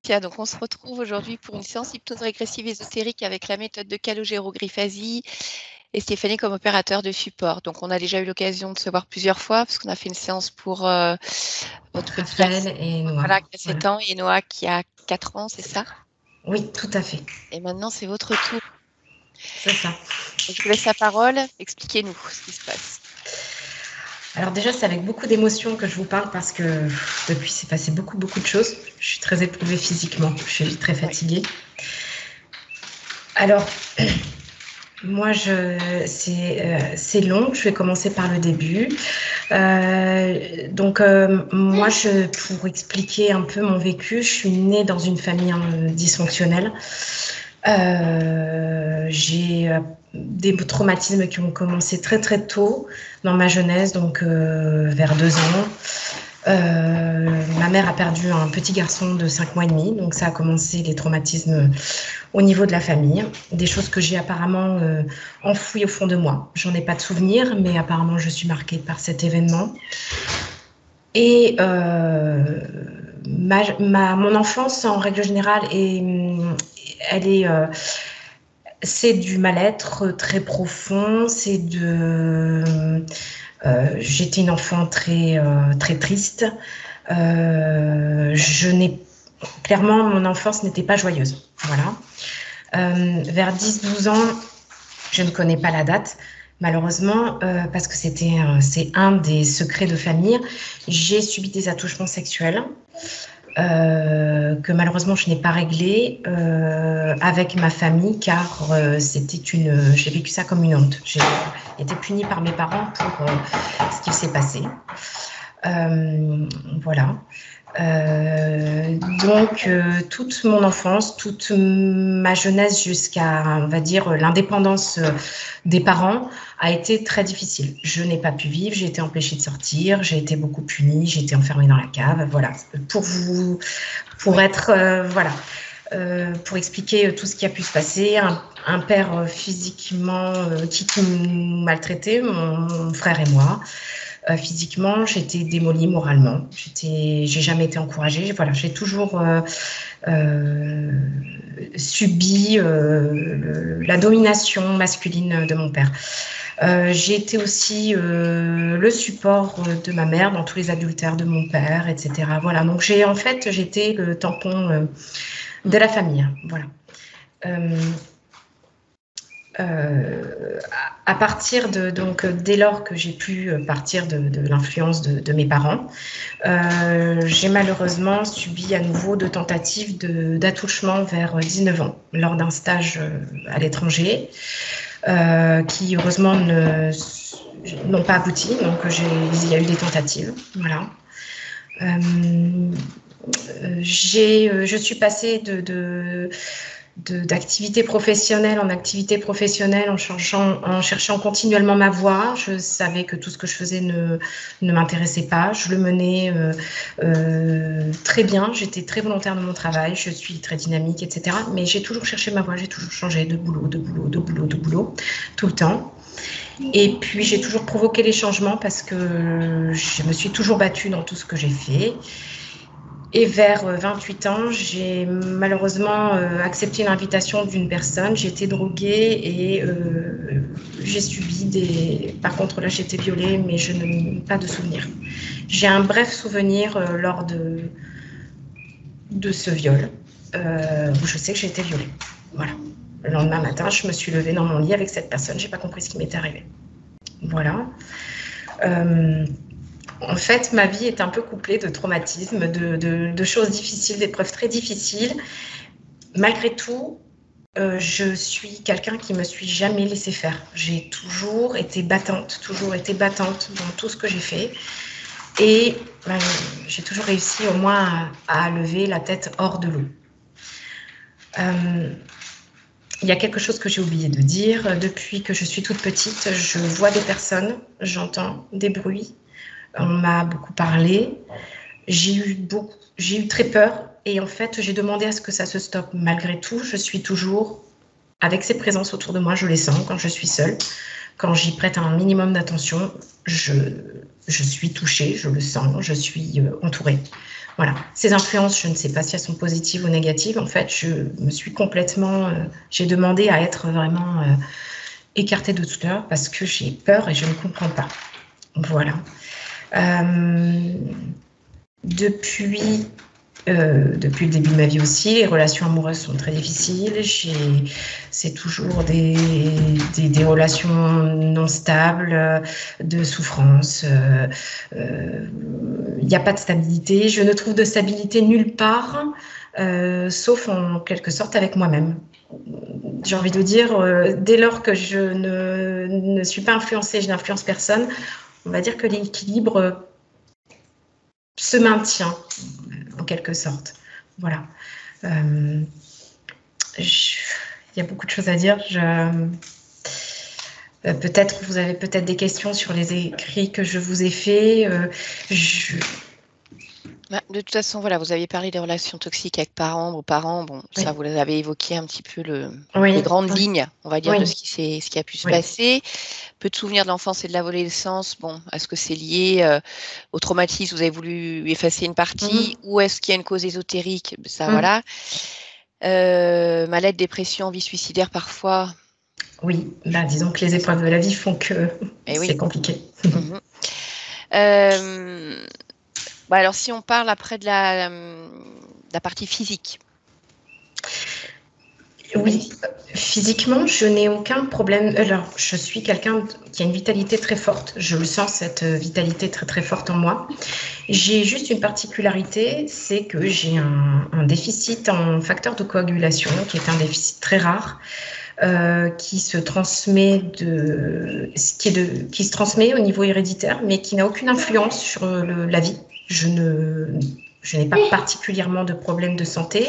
Tiens, donc on se retrouve aujourd'hui pour une séance hypnose régressive ésotérique avec la méthode de Calogero Griffasi et Stéphanie comme opérateur de support. Donc on a déjà eu l'occasion de se voir plusieurs fois parce qu'on a fait une séance pour votre petit Raphaël garçon et Noah. voilà, qui a 7 ans et Noah qui a 4 ans, c'est ça? Oui, tout à fait. Et maintenant, c'est votre tour. C'est ça. Je vous laisse la parole. Expliquez-nous ce qui se passe. Alors déjà, c'est avec beaucoup d'émotion que je vous parle parce que depuis, c'est passé beaucoup de choses. Je suis très éprouvée physiquement. Je suis très fatiguée. Alors, moi, c'est long. Je vais commencer par le début. Moi, pour expliquer un peu mon vécu, je suis née dans une famille dysfonctionnelle. J'ai des traumatismes qui ont commencé très très tôt dans ma jeunesse, donc vers 2 ans. Ma mère a perdu un petit garçon de 5 mois et demi, donc ça a commencé les traumatismes au niveau de la famille, des choses que j'ai apparemment enfouies au fond de moi. J'en ai pas de souvenir, mais apparemment je suis marquée par cet événement. Et mon enfance, en règle générale, c'est du mal-être très profond. J'étais une enfant très triste. Clairement, mon enfance n'était pas joyeuse. Voilà. Vers 10-12 ans, je ne connais pas la date, malheureusement, parce que c'est un des secrets de famille. J'ai subi des attouchements sexuels. Que malheureusement je n'ai pas réglé avec ma famille, car j'ai vécu ça comme une honte. J'ai été punie par mes parents pour ce qui s'est passé. Voilà. Toute mon enfance, toute ma jeunesse jusqu'à, on va dire, l'indépendance des parents a été très difficile. Je n'ai pas pu vivre, j'ai été empêchée de sortir, j'ai été beaucoup punie, j'ai été enfermée dans la cave. Voilà, pour expliquer tout ce qui a pu se passer. Un père physiquement qui nous maltraitait, mon frère et moi. Physiquement, j'étais démolie moralement. J'ai jamais été encouragée. Voilà, j'ai toujours subi la domination masculine de mon père. J'ai été aussi le support de ma mère dans tous les adultères de mon père, etc. Voilà, donc j'étais le tampon de la famille. Voilà. À partir dès lors que j'ai pu partir de l'influence de mes parents, j'ai malheureusement subi à nouveau 2 tentatives d'attouchement vers 19 ans lors d'un stage à l'étranger qui heureusement n'ont pas abouti, donc il y a eu des tentatives. Voilà. Je suis passée d'activité professionnelle en activité professionnelle en cherchant continuellement ma voie. Je savais que tout ce que je faisais ne m'intéressait pas. Je le menais très bien. J'étais très volontaire de mon travail. Je suis très dynamique, etc. Mais j'ai toujours cherché ma voie. J'ai toujours changé de boulot tout le temps. Et puis, j'ai toujours provoqué les changements parce que je me suis toujours battue dans tout ce que j'ai fait. Et vers 28 ans, j'ai malheureusement accepté l'invitation d'une personne. J'ai été droguée et j'ai subi Par contre, là, j'ai été violée, mais je n'ai pas de souvenir. J'ai un bref souvenir lors de ce viol, où je sais que j'ai été violée. Voilà. Le lendemain matin, je me suis levée dans mon lit avec cette personne. Je n'ai pas compris ce qui m'était arrivé. Voilà. En fait, ma vie est un peu couplée de traumatismes, de choses difficiles, d'épreuves très difficiles. Malgré tout, je suis quelqu'un qui ne me suis jamais laissée faire. J'ai toujours été battante dans tout ce que j'ai fait. Et j'ai toujours réussi au moins à lever la tête hors de l'eau. Il y a quelque chose que j'ai oublié de dire. Depuis que je suis toute petite, je vois des personnes, j'entends des bruits. On m'a beaucoup parlé. J'ai eu très peur. Et en fait, j'ai demandé à ce que ça se stoppe. Malgré tout, je suis toujours avec ces présences autour de moi. Je les sens quand je suis seule. Quand j'y prête un minimum d'attention, je suis touchée, je le sens, je suis entourée. Voilà. Ces influences, je ne sais pas si elles sont positives ou négatives. En fait, je me suis complètement... j'ai demandé à être vraiment écartée de tout ça parce que j'ai peur et je ne comprends pas. Voilà. Depuis le début de ma vie aussi, les relations amoureuses sont très difficiles. C'est toujours des relations non stables, de souffrance. Il n'y a pas de stabilité. Je ne trouve de stabilité nulle part, sauf en quelque sorte avec moi-même. J'ai envie de dire, dès lors que je ne suis pas influencée, je n'influence personne, on va dire que l'équilibre se maintient en quelque sorte. Voilà. Il y a beaucoup de choses à dire. Peut-être vous avez peut-être des questions sur les écrits que je vous ai faits. De toute façon, voilà, vous aviez parlé des relations toxiques avec parents, beaux-parents. Bon, oui. Ça, vous avez évoqué un petit peu les grandes lignes, on va dire, de ce qui a pu se passer. Peu de souvenirs de l'enfance et de l'adolescence. Bon, est-ce que c'est lié au traumatisme? Vous avez voulu effacer une partie, ou est-ce qu'il y a une cause ésotérique? Ça, voilà. Mal-être, dépression, vie suicidaire parfois. Oui, bah, disons que les épreuves de la vie font que c'est compliqué. Bah alors, si on parle après de la partie physique. Oui, physiquement, je n'ai aucun problème. Alors, je suis quelqu'un qui a une vitalité très forte. Je le sens, cette vitalité très, très forte en moi. J'ai juste une particularité, c'est que j'ai un déficit en facteur de coagulation, qui est un déficit très rare. Qui se transmet au niveau héréditaire, mais qui n'a aucune influence sur la vie. Je n'ai pas particulièrement de problème de santé,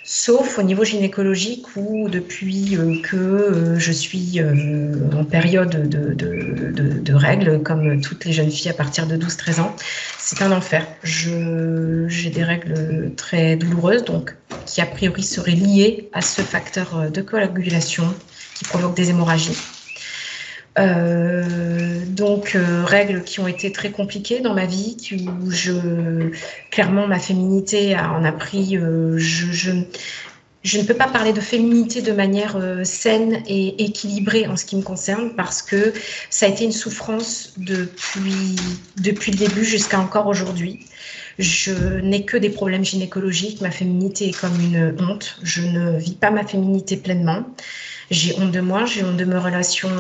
sauf au niveau gynécologique où depuis que je suis en période de règles, comme toutes les jeunes filles à partir de 12-13 ans, c'est un enfer. J'ai des règles très douloureuses, donc qui a priori seraient liées à ce facteur de coagulation qui provoque des hémorragies. Donc règles qui ont été très compliquées dans ma vie, où clairement ma féminité en a pris. Je ne peux pas parler de féminité de manière saine et équilibrée en ce qui me concerne, parce que ça a été une souffrance depuis le début jusqu'à encore aujourd'hui. Je n'ai que des problèmes gynécologiques. Ma féminité est comme une honte. Je ne vis pas ma féminité pleinement. J'ai honte de moi, j'ai honte de mes relations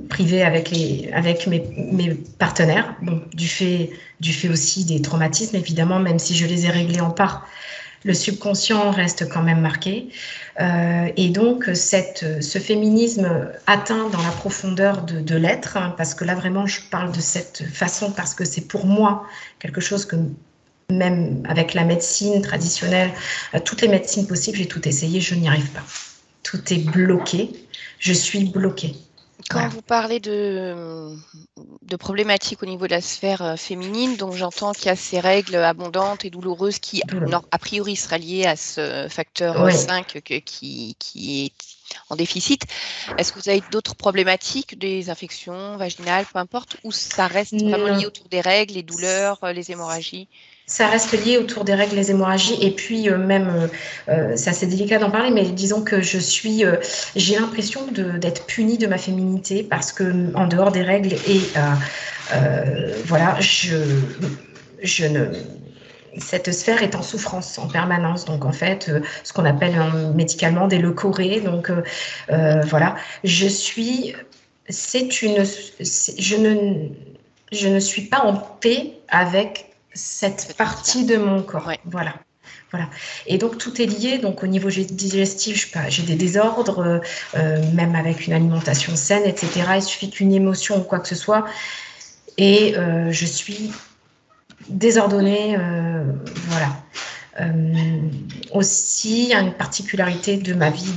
privées avec mes partenaires. Bon, du fait aussi des traumatismes, évidemment, même si je les ai réglés en part. Le subconscient reste quand même marqué. Et donc, ce féminisme atteint dans la profondeur de l'être, hein, parce que là, vraiment, je parle de cette façon parce que c'est pour moi quelque chose que, même avec la médecine traditionnelle, toutes les médecines possibles, j'ai tout essayé, je n'y arrive pas. Tout est bloqué. Je suis bloquée. Quand vous parlez de problématiques au niveau de la sphère féminine, donc j'entends qu'il y a ces règles abondantes et douloureuses qui, a priori, seraient liées à ce facteur 5 qui est en déficit. Est-ce que vous avez d'autres problématiques, des infections vaginales, peu importe, ou ça reste vraiment lié autour des règles, les douleurs, les hémorragies? Ça reste lié autour des règles, les hémorragies, et puis même, c'est assez délicat d'en parler, mais disons que j'ai l'impression d'être punie de ma féminité, parce que en dehors des règles et voilà, cette sphère est en souffrance en permanence, donc en fait, ce qu'on appelle médicalement des leucorrhées, donc voilà, je ne suis pas en paix avec cette partie de mon corps. Voilà. Et donc tout est lié. Donc au niveau digestif, j'ai des désordres, même avec une alimentation saine, etc. Il suffit qu'une émotion ou quoi que ce soit, et je suis désordonnée. Voilà. Aussi, il y a une particularité de ma vie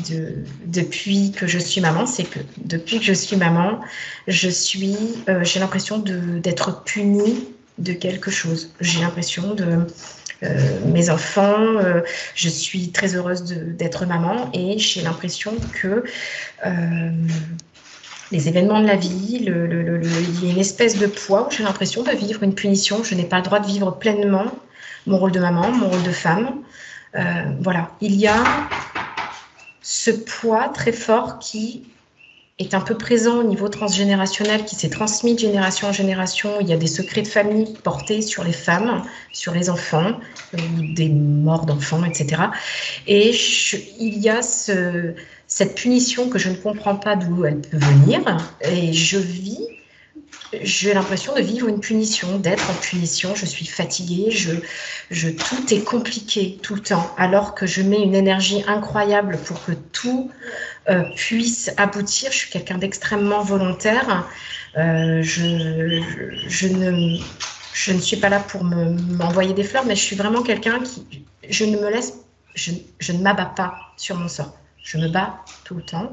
depuis que je suis maman, c'est que depuis que je suis maman, j'ai l'impression d'être punie de quelque chose. J'ai l'impression mes enfants. Je suis très heureuse d'être maman et j'ai l'impression que les événements de la vie, il y a une espèce de poids où j'ai l'impression de vivre une punition. Je n'ai pas le droit de vivre pleinement mon rôle de maman, mon rôle de femme. Voilà, il y a ce poids très fort qui est un peu présent au niveau transgénérationnel, qui s'est transmis de génération en génération. Il y a des secrets de famille portés sur les femmes, sur les enfants, des morts d'enfants, etc. Et il y a cette punition que je ne comprends pas d'où elle peut venir. Et j'ai l'impression de vivre une punition, d'être en punition. Je suis fatiguée, tout est compliqué tout le temps, alors que je mets une énergie incroyable pour que tout puisse aboutir. Je suis quelqu'un d'extrêmement volontaire. Je ne suis pas là pour m'envoyer des fleurs, mais je suis vraiment quelqu'un qui... Je ne m'abats pas sur mon sort. Je me bats tout le temps.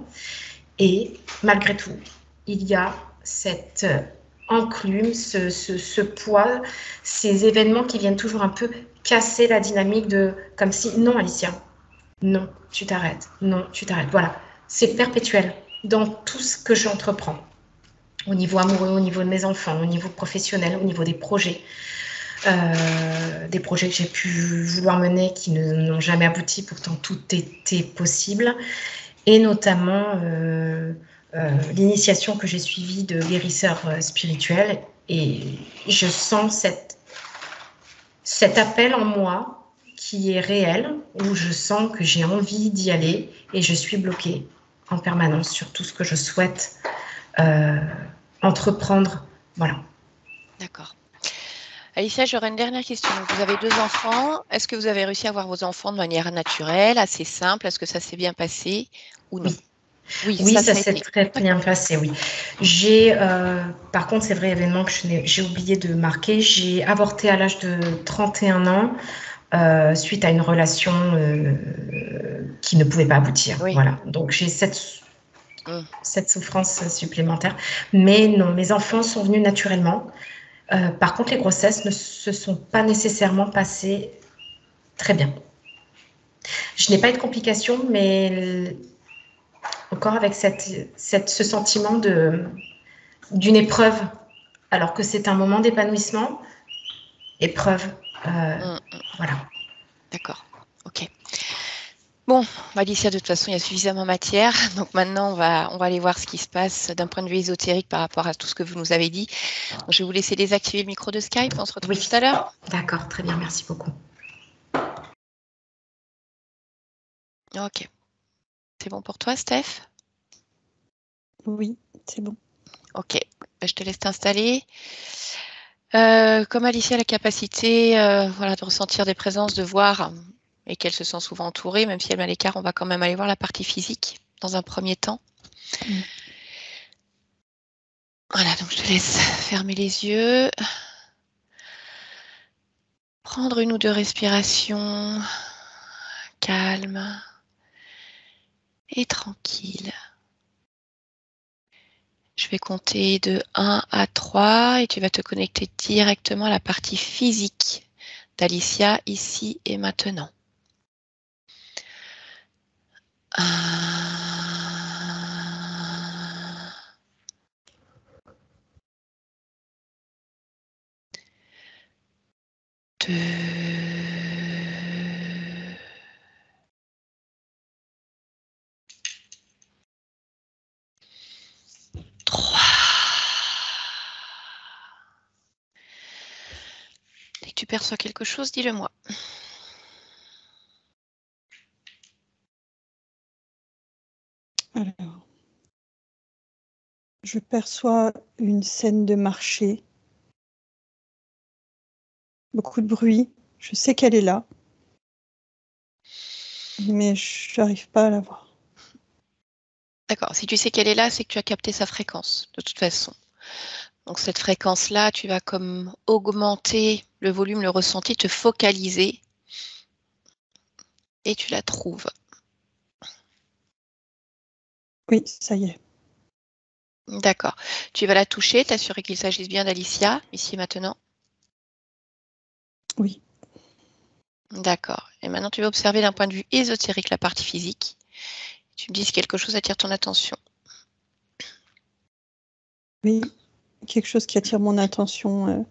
Et malgré tout, il y a cette enclume, ce poids, ces événements qui viennent toujours un peu casser la dynamique de... Comme si, non Alicia, non, tu t'arrêtes, non, tu t'arrêtes. Voilà, c'est perpétuel dans tout ce que j'entreprends. Au niveau amoureux, au niveau de mes enfants, au niveau professionnel, au niveau des projets. Des projets que j'ai pu vouloir mener qui n'ont jamais abouti, pourtant tout était possible. Et notamment l'initiation que j'ai suivie de guérisseur spirituel. Et je sens cet appel en moi qui est réel, où je sens que j'ai envie d'y aller et je suis bloquée en permanence sur tout ce que je souhaite entreprendre. Voilà. D'accord. Alicia, j'aurais une dernière question. Donc, vous avez 2 enfants. Est-ce que vous avez réussi à avoir vos enfants de manière naturelle, assez simple? Est-ce que ça s'est bien passé ou non? Oui. Oui, Ça a s'est été. très bien passé, oui. Par contre, c'est vrai, événement que j'ai oublié de marquer, j'ai avorté à l'âge de 31 ans suite à une relation qui ne pouvait pas aboutir. Oui. Voilà. Donc, j'ai cette souffrance supplémentaire. Mais non, mes enfants sont venus naturellement. Par contre, les grossesses ne se sont pas nécessairement passées très bien. Je n'ai pas eu de complications, mais encore avec ce sentiment d'une épreuve, alors que c'est un moment d'épanouissement. Épreuve, voilà. D'accord, ok. Bon, Alicia, de toute façon, il y a suffisamment matière. Donc maintenant, on va aller voir ce qui se passe d'un point de vue ésotérique par rapport à tout ce que vous nous avez dit. Donc, je vais vous laisser désactiver le micro de Skype. On se retrouve tout à l'heure. D'accord, très bien, merci beaucoup. Ok. C'est bon pour toi, Steph? Oui, c'est bon. Ok, je te laisse t'installer. Comme Alicia a la capacité de ressentir des présences, de voir, et qu'elle se sent souvent entourée, même si elle met à l'écart, on va quand même aller voir la partie physique dans un premier temps. Voilà, donc je te laisse fermer les yeux. Prendre 1 ou 2 respirations calmes et tranquilles. Je vais compter de 1 à 3 et tu vas te connecter directement à la partie physique d'Alicia ici et maintenant. 1, 2, 3. Dès que tu perçois quelque chose, dis-le-moi. Alors, je perçois une scène de marché. Beaucoup de bruit. Je sais qu'elle est là, mais je n'arrive pas à la voir. D'accord, si tu sais qu'elle est là, c'est que tu as capté sa fréquence, de toute façon. Donc cette fréquence-là, tu vas comme augmenter le volume, le ressenti, te focaliser et tu la trouves. Oui, ça y est. D'accord. Tu vas la toucher, t'assurer qu'il s'agisse bien d'Alicia, ici et maintenant. Oui. D'accord. Et maintenant, tu vas observer d'un point de vue ésotérique la partie physique. Tu me dis si quelque chose attire ton attention. Oui, quelque chose qui attire mon attention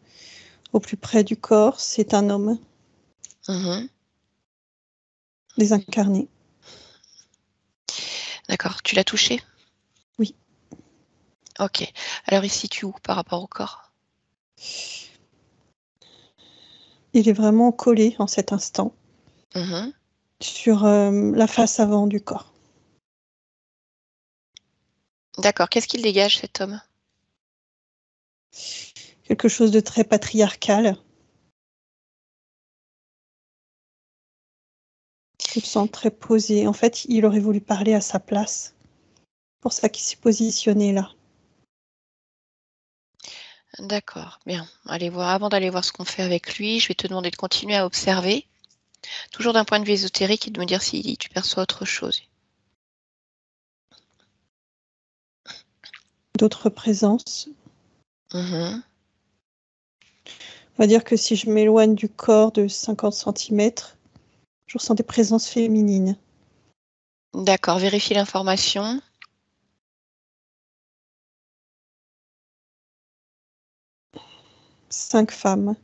au plus près du corps, c'est un homme Mhm. désincarné. D'accord. Tu l'as touché? Oui. Ok. Alors, il se situe où par rapport au corps? Il est vraiment collé en cet instant Mhm. sur la face avant du corps. D'accord. Qu'est-ce qu'il dégage, cet homme? Quelque chose de très patriarcal. Je le sens très posé. En fait, il aurait voulu parler à sa place. C'est pour ça qu'il s'est positionné là. D'accord. Bien. Allez voir. Avant d'aller voir ce qu'on fait avec lui, je vais te demander de continuer à observer, toujours d'un point de vue ésotérique, et de me dire si tu perçois autre chose. D'autres présences. Mhm. On va dire que si je m'éloigne du corps de 50 cm, je ressens des présences féminines. D'accord. Vérifie l'information. Cinq femmes.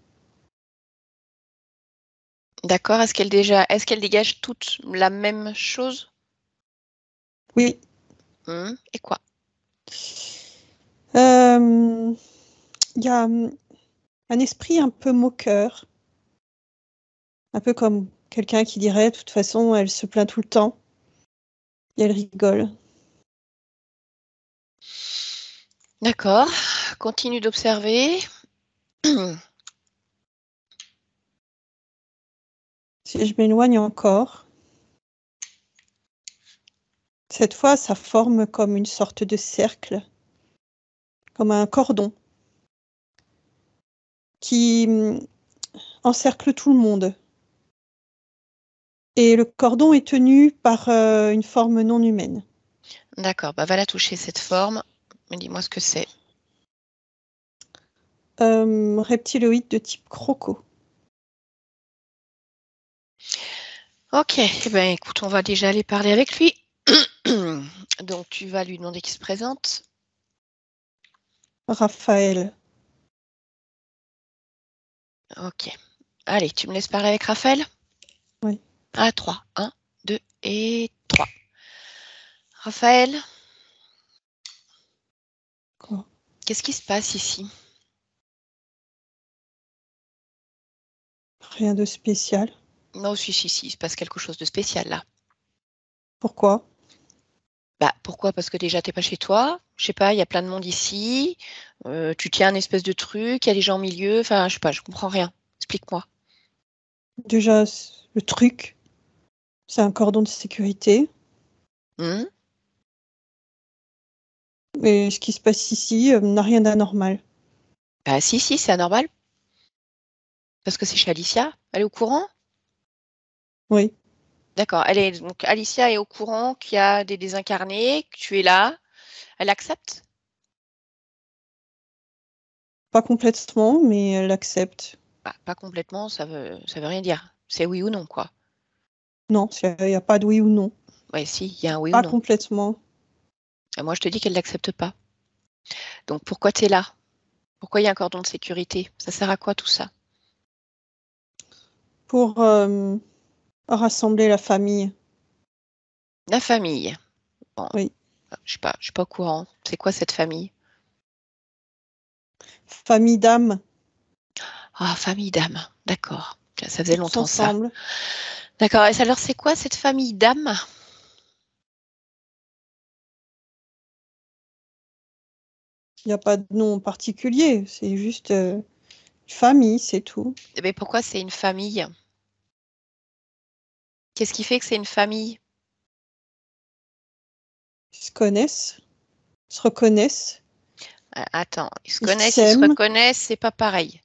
D'accord. Est-ce qu'elle dégage toutes la même chose? Oui. Et quoi? Il y a un esprit un peu moqueur. Un peu comme quelqu'un qui dirait, de toute façon, elle se plaint tout le temps. Et elle rigole. D'accord. Continue d'observer. Si je m'éloigne encore, cette fois, ça forme comme une sorte de cercle, comme un cordon, qui encercle tout le monde. Et le cordon est tenu par une forme non humaine. D'accord. Bah, va la toucher, cette forme. Mais dis-moi ce que c'est. Reptiloïde de type croco. Ok. Eh ben, écoute, on va déjà aller parler avec lui. Donc, tu vas lui demander qu'il se présente. Raphaël. Ok. Allez, tu me laisses parler avec Raphaël? Oui. À 3. 1, 2 et 3. Raphaël, Quoi? qu'est-ce qui se passe ici? Rien de spécial. Non, si, il se passe quelque chose de spécial là. Pourquoi? Bah, pourquoi? Parce que déjà, t'es pas chez toi. Je sais pas, il y a plein de monde ici. Tu tiens un espèce de truc, il y a des gens au milieu. Enfin, je sais pas, je comprends rien. Explique-moi. Déjà, le truc, c'est un cordon de sécurité. Hmm. Et ce qui se passe ici n'a rien d'anormal. Bah, si, c'est anormal. Parce que c'est chez Alicia. Elle est au courant? Oui, D'accord. Donc, Alicia est au courant qu'il y a des désincarnés, que tu es là. Elle accepte? pas complètement, mais elle accepte. Bah, pas complètement, ça veut rien dire. C'est oui ou non, quoi. Non, il n'y a pas de oui ou non. Ouais, si, il y a un oui ou Pas non. complètement. Et moi, je te dis qu'elle l'accepte pas. Donc, pourquoi tu es là? Pourquoi il y a un cordon de sécurité? Ça sert à quoi tout ça? Pour rassembler la famille. La famille. Bon, Oui. je suis pas au courant. C'est quoi cette famille? Famille d'âmes, Ah, famille d'âmes. D'accord. Tiens, ça faisait tous longtemps ça. ensemble. D'accord. Et alors, c'est quoi cette famille d'âmes? Il n'y a pas de nom particulier. C'est juste famille, c'est tout. Mais pourquoi c'est une famille? Qu'est-ce qui fait que c'est une famille? Ils se connaissent, se reconnaissent, Attends, ils se ils connaissent, ils se s'aiment. reconnaissent, c'est pas pareil.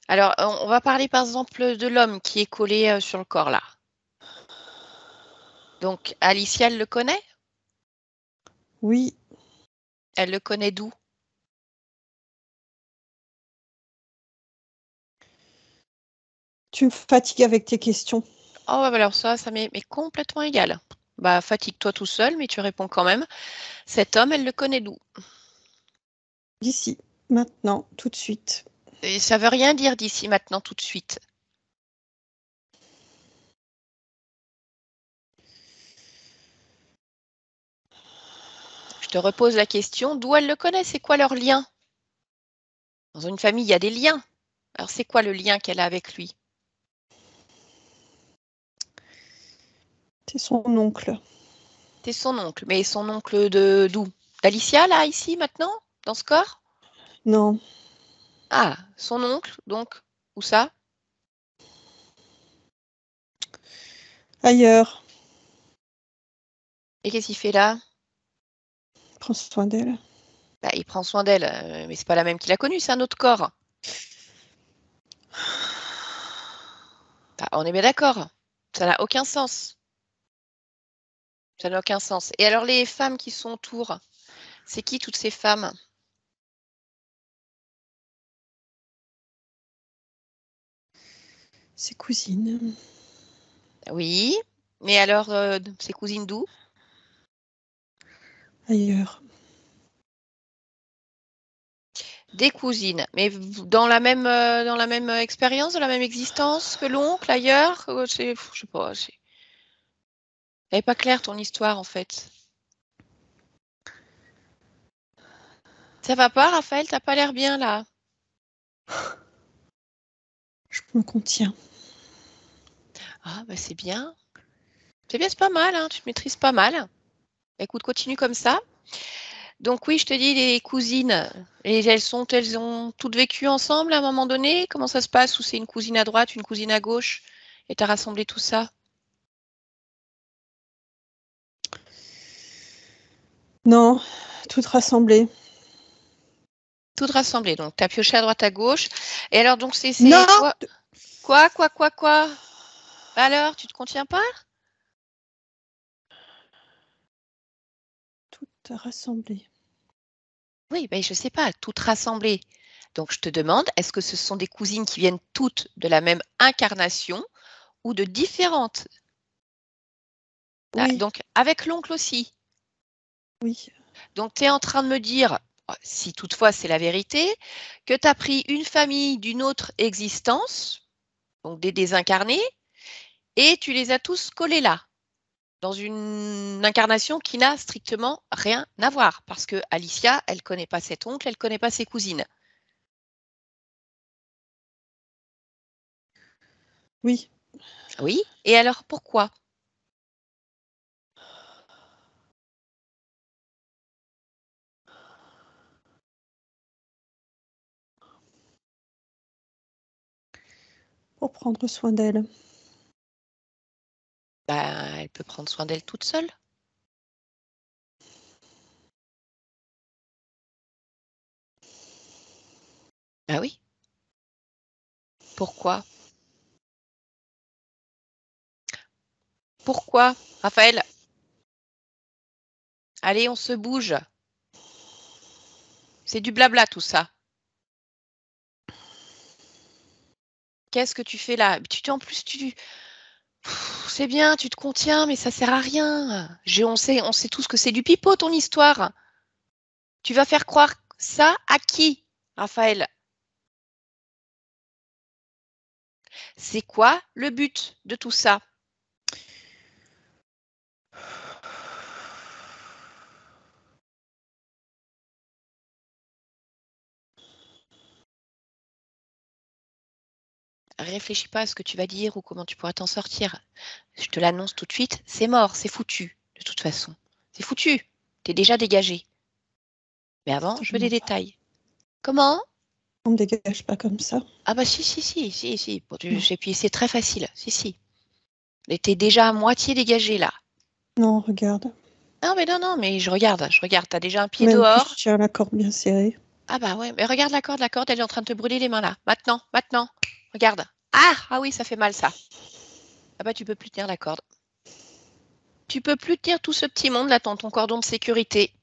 Alors, on va parler par exemple de l'homme qui est collé sur le corps là. Donc, Alicia, elle le connaît? Oui, Elle le connaît d'où? Tu me fatigues avec tes questions. Oh, ouais, bah alors ça m'est complètement égal. Bah, fatigue-toi tout seul, mais tu réponds quand même. Cet homme, elle le connaît d'où? D'ici, maintenant, tout de suite. Et ça veut rien dire d'ici, maintenant, tout de suite. Je te repose la question, d'où elle le connaît? C'est quoi leur lien? Dans une famille, il y a des liens. Alors, c'est quoi le lien qu'elle a avec lui? C'est son oncle. C'est son oncle. Mais son oncle d'où? D'Alicia, là, ici, maintenant? Dans ce corps? Non, Ah, son oncle, donc, où ça? ailleurs. Et qu'est-ce qu'il fait là? Prends soin d'elle. Bah, il prend soin d'elle, mais c'est pas la même qu'il a connue, c'est un autre corps. Bah, on est bien d'accord. Ça n'a aucun sens. Ça n'a aucun sens. Et alors, les femmes qui sont autour, c'est qui toutes ces femmes? Ses cousines. Oui, mais alors, ses cousines d'où? Ailleurs. Des cousines, mais dans la même expérience, dans la même existence que l'oncle, ailleurs? Je sais pas, elle n'est pas claire ton histoire en fait. Ça va pas, Raphaël? T'as pas l'air bien là. Je me contiens. Ah, bah c'est bien. C'est bien, c'est pas mal, hein, tu te maîtrises pas mal. Écoute, continue comme ça. Donc oui, je te dis, les cousines, et elles ont toutes vécu ensemble à un moment donné? Comment ça se passe? Ou c'est une cousine à droite, une cousine à gauche? Et t'as rassemblé tout ça? Non, toutes rassemblées. Toutes rassemblées. Donc t'as pioché à droite, à gauche. Et alors, donc c'est Non! quoi? Quoi? Alors, tu te contiens pas? Toutes rassemblées. Oui, ben je sais pas, toutes rassemblées. Donc je te demande, est-ce que ce sont des cousines qui viennent toutes de la même incarnation ou de différentes? Ah, Oui, donc avec l'oncle aussi. oui. Donc tu es en train de me dire, si toutefois c'est la vérité, que tu as pris une famille d'une autre existence, donc des désincarnés, et tu les as tous collés là, dans une incarnation qui n'a strictement rien à voir, parce que Alicia, elle connaît pas cet oncle, elle connaît pas ses cousines. Oui. Oui, et alors pourquoi? Pour prendre soin d'elle. Bah, elle peut prendre soin d'elle toute seule. Ah oui. Pourquoi? Pourquoi? Raphaël, allez, on se bouge. C'est du blabla tout ça. Qu'est-ce que tu fais là? En plus, c'est bien, tu te contiens, mais ça sert à rien. On sait tous que c'est du pipeau ton histoire. Tu vas faire croire ça à qui, Raphaël? C'est quoi le but de tout ça? Réfléchis pas à ce que tu vas dire ou comment tu pourras t'en sortir. Je te l'annonce tout de suite, c'est mort, c'est foutu, de toute façon. C'est foutu. T'es déjà dégagé. Mais avant, je veux des Certainement pas. détails. Comment? On me dégage pas comme ça. Ah bah si. Bon, Non. et puis c'est très facile. Si. Mais t'es déjà à moitié dégagé là. Non, regarde. Non, mais je regarde. T'as déjà un pied Même que je dehors. tiens la corde bien serrée. Ah bah ouais, mais regarde la corde, elle est en train de te brûler les mains là. Maintenant. Regarde. Ah oui, ça fait mal ça. Ah bah tu peux plus tenir la corde. Tu peux plus tenir tout ce petit monde là dans ton cordon de sécurité.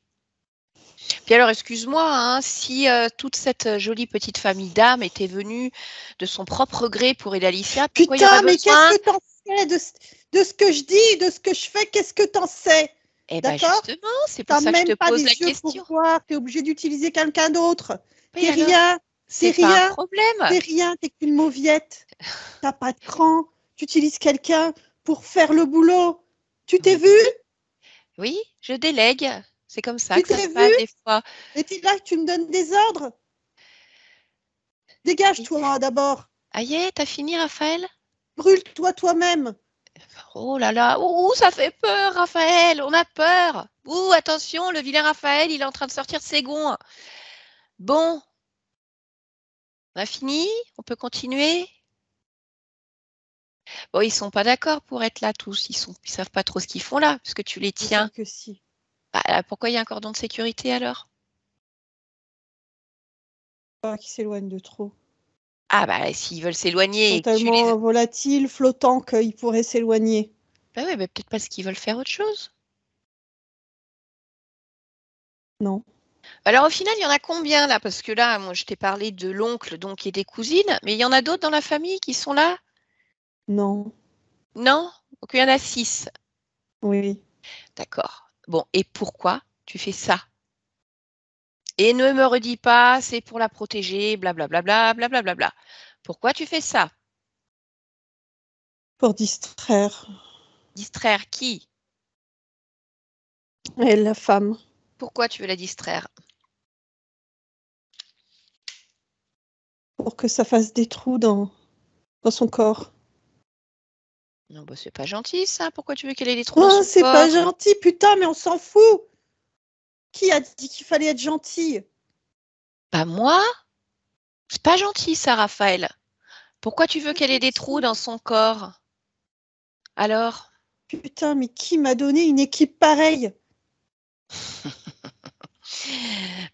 Puis alors, excuse-moi, hein, si toute cette jolie petite famille d'âmes était venue de son propre gré pour aider Alicia, pourquoi il y aurait Putain, mais besoin? qu'est-ce que t'en sais de ce que je dis, de ce que je fais? Qu'est-ce que t'en sais? Eh bien, D'accord? justement, c'est pour T'as ça que je te même pas pose la des yeux pour question. voir, t'es obligé d'utiliser quelqu'un d'autre. Oui, T'es alors, rien, t'es c'est pas un rien, problème. t'es rien, t'es qu'une mauviette. T'as pas de cran, tu utilises quelqu'un pour faire le boulot. Tu t'es Oui, vu? oui, je délègue. C'est comme ça Tu que ça t'es se vu? passe des fois. Et t'es là, tu me donnes des ordres? Oui. Dégage-toi d'abord. Aïe, t'as fini, Raphaël? Brûle-toi toi-même. Oh là là, ouh, ça fait peur, Raphaël, on a peur. Ouh, attention, le vilain Raphaël, il est en train de sortir de ses gonds. Bon, on a fini? On peut continuer? Bon, ils sont pas d'accord pour être là tous. Ils savent pas trop ce qu'ils font là, puisque tu les Bien tiens. sûr que si. Bah, pourquoi il y a un cordon de sécurité alors? Pas qui s'éloigne de trop. Ah bah s'ils veulent Ils s'éloigner sont et que tu les. tellement volatiles, flottants qu'ils pourraient s'éloigner. Bah oui, mais peut-être parce qu'ils veulent faire autre chose. Non, Alors au final, il y en a combien là? Parce que là, moi je t'ai parlé de l'oncle donc et des cousines, mais il y en a d'autres dans la famille qui sont là? non, Non? Donc il y en a 6. oui. D'accord. Bon, et pourquoi tu fais ça? Et ne me redis pas, c'est pour la protéger, blablabla, blablabla. Pourquoi tu fais ça? Pour distraire. Distraire qui? Elle, la femme. Pourquoi tu veux la distraire? Pour que ça fasse des trous dans son corps. Non, bah c'est pas gentil ça. Pourquoi tu veux qu'elle ait des trous dans Oh, son c'est pas corps? gentil, putain, mais on s'en fout. Qui a dit qu'il fallait être gentil? Bah moi? C'est pas gentil ça, Raphaël. Pourquoi tu veux Pas qu'elle ait des trous gentil. dans son corps? Alors? Putain, mais qui m'a donné une équipe pareille?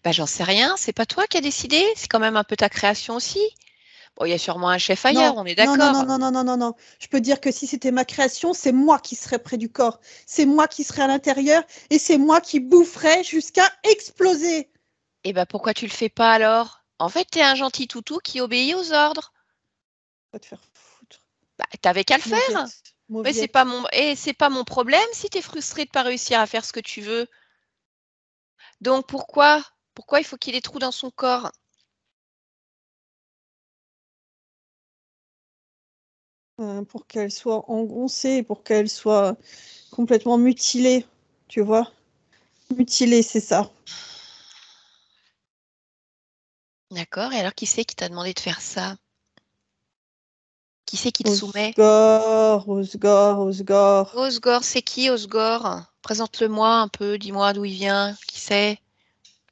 Bah j'en sais rien, c'est pas toi qui as décidé, c'est quand même un peu ta création aussi. Bon, il y a sûrement un chef ailleurs, Non, on est non, non, non, d'accord. non, non, non, non, non. Je peux dire que si c'était ma création, c'est moi qui serais près du corps. C'est moi qui serais à l'intérieur et c'est moi qui boufferais jusqu'à exploser. Et bah pourquoi tu le fais pas alors? En fait, t'es un gentil toutou qui obéit aux ordres. Va te faire foutre. Bah t'avais qu'à le faire. Mauviette, Mais c'est pas mauviette. mon problème si t'es frustré de pas réussir à faire ce que tu veux. Donc pourquoi il faut qu'il ait des trous dans son corps? Pour qu'elle soit engoncée, pour qu'elle soit complètement mutilée. Tu vois? Mutilée, c'est ça. D'accord, et alors qui c'est qui t'a demandé de faire ça? Qui c'est qui te soumet? Osgore, Osgore, Osgore. Osgore, c'est qui Osgore? Présente-le-moi un peu, dis-moi d'où il vient, qui c'est?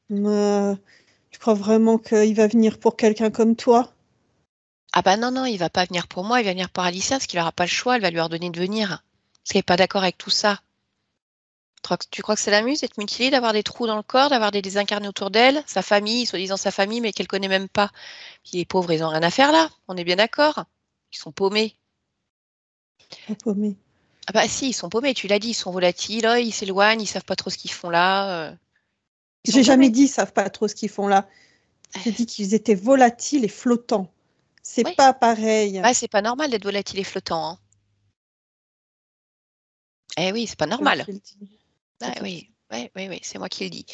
Tu crois vraiment qu'il va venir pour quelqu'un comme toi? Ah bah non, non, il va pas venir pour moi, il va venir pour Alicia parce qu'il n'aura pas le choix, elle va lui ordonner de venir. Parce qu'elle n'est pas d'accord avec tout ça. Tu crois que ça l'amuse d'être mutilée, d'avoir des trous dans le corps, d'avoir des désincarnés autour d'elle, sa famille, soi-disant sa famille, mais qu'elle connaît même pas. Puis les pauvres, ils ont rien à faire là, on est bien d'accord? Ils sont paumés. Pas paumé. Ah bah si, ils sont paumés, tu l'as dit, ils sont volatiles, oh, ils s'éloignent, ils savent pas trop ce qu'ils font là. Ils sont J'ai jamais paumés. dit ils savent pas trop ce qu'ils font là. J'ai dit qu'ils étaient volatiles et flottants. C'est Oui, pas pareil. bah, c'est pas normal d'être volatile et flottant, hein. Eh oui, c'est pas C'est toi normal. qui le dis. Ah C'est toi oui, qui... oui, oui, oui, c'est moi qui le dis.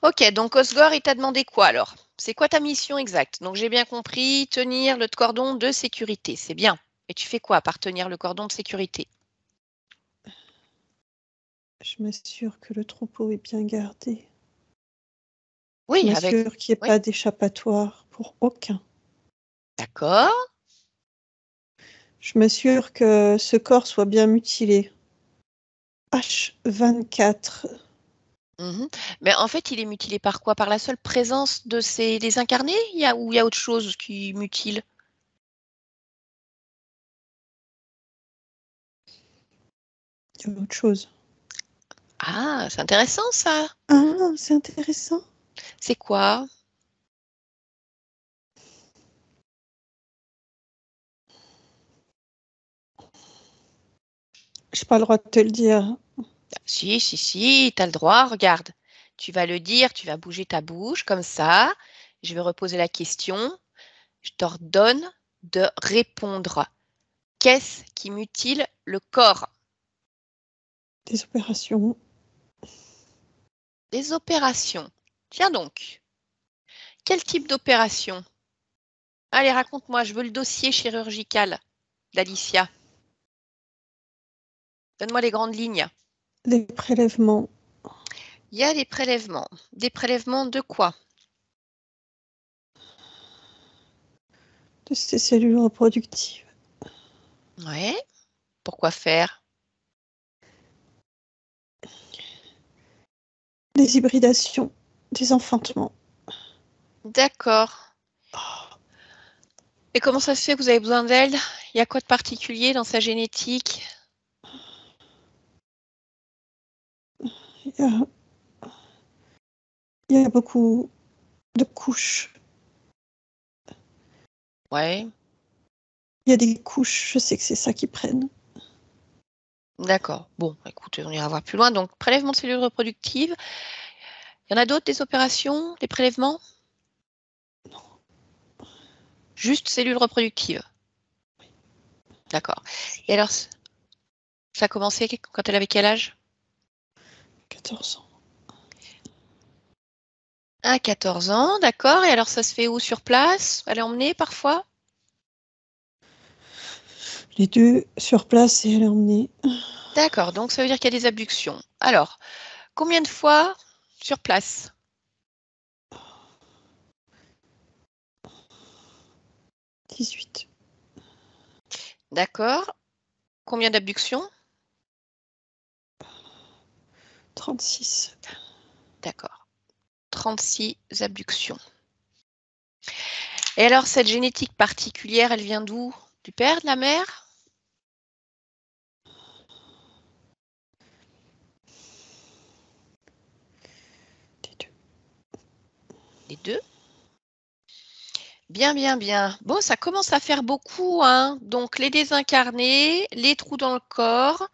Ok, donc Osgore, il t'a demandé quoi alors? C'est quoi ta mission exacte? Donc j'ai bien compris, tenir le cordon de sécurité, c'est bien. Et tu fais quoi par tenir le cordon de sécurité? Je m'assure que le troupeau est bien gardé. Je Oui, avec. m'assure qu'il n'y ait Oui, pas d'échappatoire pour aucun. d'accord. Je m'assure que ce corps soit bien mutilé. H24. Mhm. Mais en fait, il est mutilé par quoi? Par la seule présence de ces des incarnés? Ou il y a autre chose qui mutile? Il y a autre chose. Ah, c'est intéressant ça. Ah, c'est intéressant. C'est quoi? J'ai pas le droit de te le dire. Si, si, si, t'as le droit, regarde. Tu vas le dire, tu vas bouger ta bouche comme ça. Je vais reposer la question. Je t'ordonne de répondre. Qu'est-ce qui mutile le corps? Des opérations. Des opérations. Tiens donc. Quel type d'opération? Allez, raconte-moi, je veux le dossier chirurgical d'Alicia. Donne-moi les grandes lignes. Des prélèvements. Il y a des prélèvements. Des prélèvements de quoi? De ces cellules reproductives. Ouais. Pourquoi faire? Des hybridations. Des enfantements. D'accord. Et comment ça se fait que vous avez besoin d'elle? Il y a quoi de particulier dans sa génétique? Il y a beaucoup de couches. Ouais. Il y a des couches, je sais que c'est ça qu'ils prennent. D'accord. Bon, écoute, on ira voir plus loin. Donc, prélèvement de cellules reproductives. Il y en a d'autres, des opérations, des prélèvements? Juste cellules reproductives. D'accord. Et alors, ça a commencé quand elle avait quel âge? 14 ans. À 14 ans, d'accord. Et alors, ça se fait où? Sur place? Elle est emmenée parfois? Les deux sur place et elle est emmenée. D'accord, donc ça veut dire qu'il y a des abductions. Alors, combien de fois sur place? 18. D'accord. Combien d'abductions? 36. D'accord. 36 abductions. Et alors, cette génétique particulière, elle vient d'où? Du père, de la mère? Des deux. Les deux. Bien, bien, bien. Bon, ça commence à faire beaucoup, hein. Donc, les désincarnés, les trous dans le corps,